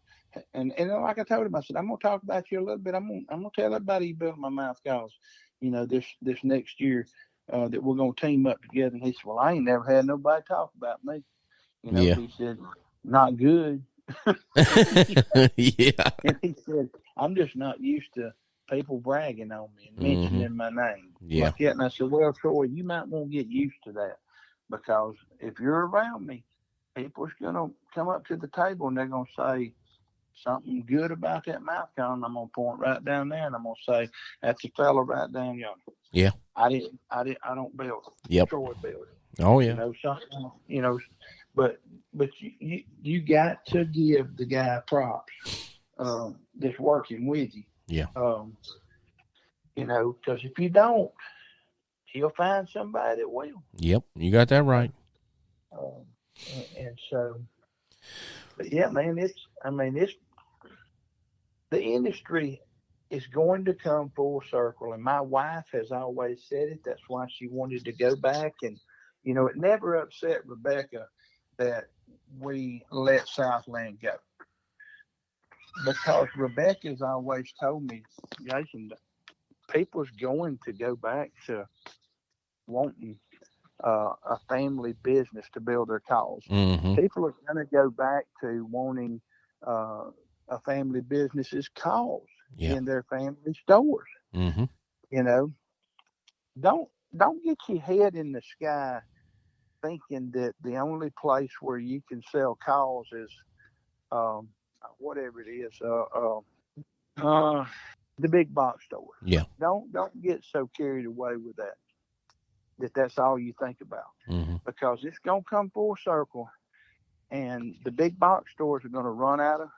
And like I told him, I said, "I'm going to talk about you a little bit. I'm going to tell everybody you built my mouth calls, this next year, that we're going to team up together." And he said, "Well, I ain't never had nobody talk about me." Yeah. He said, "Not good." Yeah. And he said, "I'm just not used to people bragging on me and mentioning my name." Yeah. Like that. And I said, "Well, Troy, you might want to get used to that, because if you're around me, people's going to come up to the table and they're going to say something good about that mouth cone, and I'm going to point right down there, and I'm going to say, 'That's a fella right down yonder.'" Yeah. I don't build it. Yep. Troy built it. Oh yeah. Something, but you got to give the guy props that's working with you. Yeah. Because if you don't, he'll find somebody that will. Yep. You got that right. And so, but yeah, man, the industry is going to come full circle. And my wife has always said it. That's why she wanted to go back. And, it never upset Rebecca that we let Southland go, because Rebecca's always told me, "Jason, people's going to go back to wanting a family business to build their calls. Mm-hmm. People are going to go back to wanting a family business's calls in their family stores." Mm-hmm. Don't get your head in the sky thinking that the only place where you can sell calls is whatever it is, the big box store. Yeah. Don't get so carried away with that's all you think about. Mm-hmm. Because it's going to come full circle, and the big box stores are going to run out of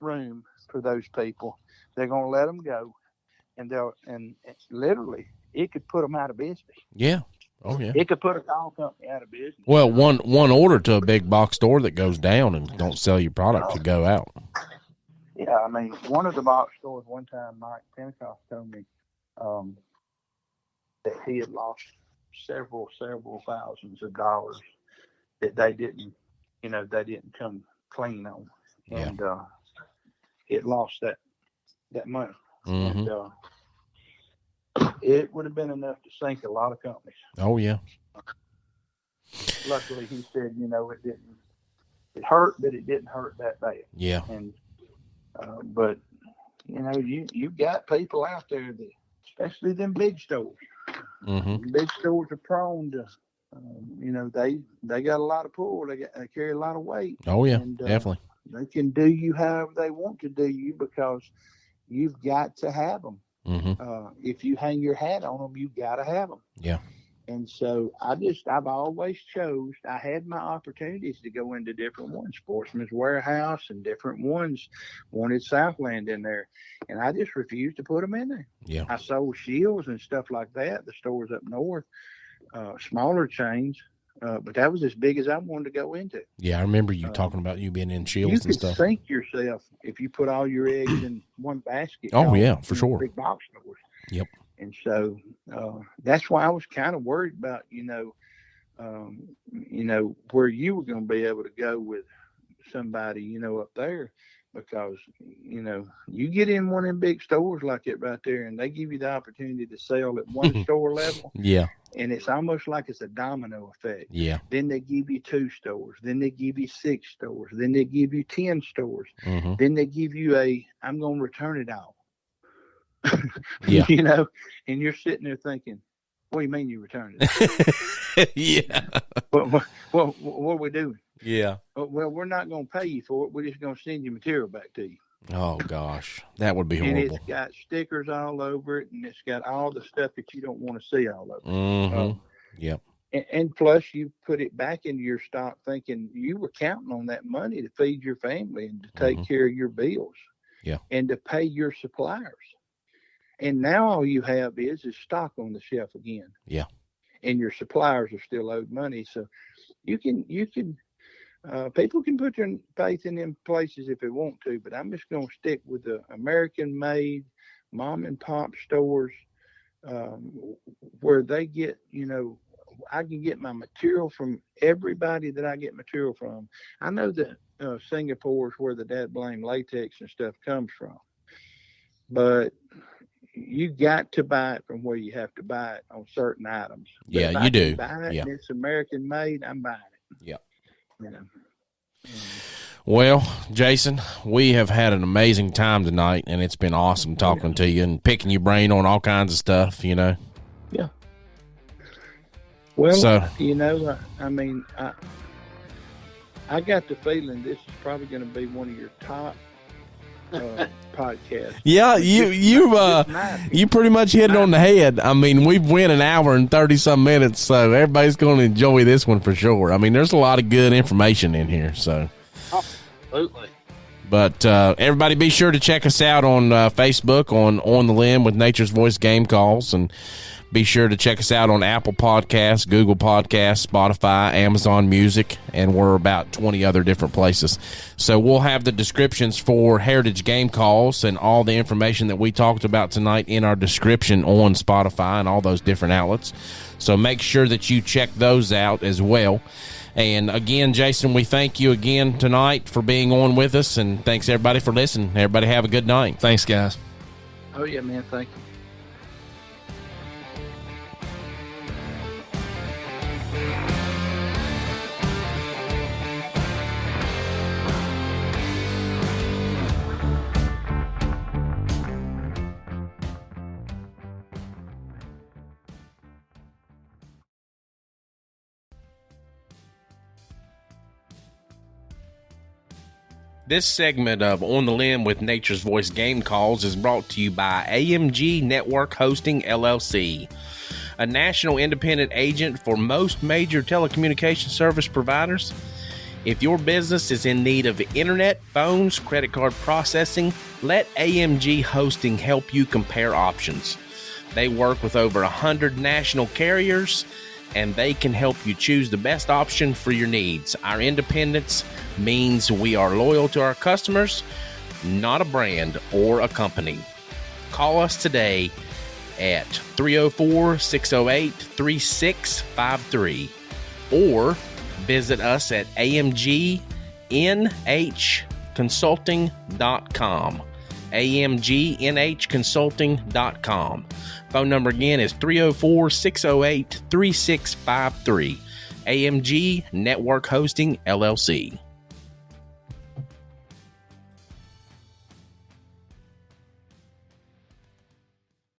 room for those people. They're going to let them go, and literally it could put them out of business. Yeah. Oh yeah. It could put a call company out of business. Well, one order to a big box store that goes down and don't sell your product could go out. Yeah, I mean, one of the box stores one time, Mike Pentecost told me that he had lost several thousands of dollars that they didn't, they didn't come clean on, and it lost that money. Mm-hmm. And it would have been enough to sink a lot of companies. Oh yeah. Luckily, he said, it didn't. It hurt, but it didn't hurt that bad. Yeah. And but you got people out there that, especially them big stores. Mm-hmm. Big stores are prone to, they got a lot of pull. They carry a lot of weight. Oh yeah, and, definitely. They can do you however they want to do you because you've got to have them. Mm-hmm. If you hang your hat on them, you got to have them. Yeah. And so I've always I had my opportunities to go into different ones, Sportsman's Warehouse and different ones, wanted Southland in there. And I just refused to put them in there. Yeah. I sold Shields and stuff like that, the stores up north, smaller chains. But that was as big as I wanted to go into. Yeah, I remember you talking about you being in Shields and stuff. You could sink yourself if you put all your eggs in one basket. Oh, yeah, for sure. Big box stores. Yep. And so that's why I was kind of worried about, where you were going to be able to go with somebody, up there, because, you get in one of them big stores like that right there, and they give you the opportunity to sell at one store level. Yeah. And it's almost like it's a domino effect. Yeah. Then they give you 2 stores. Then they give you 6 stores. Then they give you 10 stores. Mm-hmm. Then they give you I'm going to return it all. Yeah. And you're sitting there thinking, what do you mean you returned it? Yeah. What are we doing? Yeah. Well, we're not going to pay you for it. We're just going to send your material back to you. Oh gosh, that would be horrible. And it's got stickers all over it, and it's got all the stuff that you don't want to see all over it. Mm-hmm. Yep. And plus, you put it back into your stock thinking you were counting on that money to feed your family and to take care of your bills. Yeah. And to pay your suppliers. And now all you have is stock on the shelf again. Yeah. And your suppliers are still owed money. So you can people can put their faith in them places if they want to, but I'm just going to stick with the American-made mom and pop stores where they get, I can get my material from everybody that I get material from. I know that Singapore is where the dad blame latex and stuff comes from, but you got to buy it from where you have to buy it on certain items. But yeah, you do. Buy it and it's American-made, I'm buying it. Yeah. Well, Jason, we have had an amazing time tonight, and it's been awesome talking to you and picking your brain on all kinds of stuff, Yeah. Well, I got the feeling this is probably going to be one of your top podcasts. Yeah, you pretty much hit it on the head. I mean, we've went an hour and 30-some minutes, so everybody's going to enjoy this one for sure. I mean, there's a lot of good information in here, so. Absolutely. But everybody be sure to check us out on Facebook on the Limb with Nature's Voice Game Calls, and be sure to check us out on Apple Podcasts, Google Podcasts, Spotify, Amazon Music, and we're about 20 other different places. So we'll have the descriptions for Heritage Game Calls and all the information that we talked about tonight in our description on Spotify and all those different outlets. So make sure that you check those out as well. And again, Jason, we thank you again tonight for being on with us, and thanks everybody for listening. Everybody have a good night. Thanks, guys. Oh, yeah, man. Thank you. This segment of On the Limb with Nature's Voice Game Calls is brought to you by AMG Network Hosting, LLC, a national independent agent for most major telecommunication service providers. If your business is in need of internet, phones, credit card processing, let AMG Hosting help you compare options. They work with over 100 national carriers, and they can help you choose the best option for your needs. Our independence means we are loyal to our customers, not a brand or a company. Call us today at 304-608-3653 or visit us at amgnhconsulting.com. amgnhconsulting.com. Phone number again is 304-608-3653. AMG Network Hosting, LLC.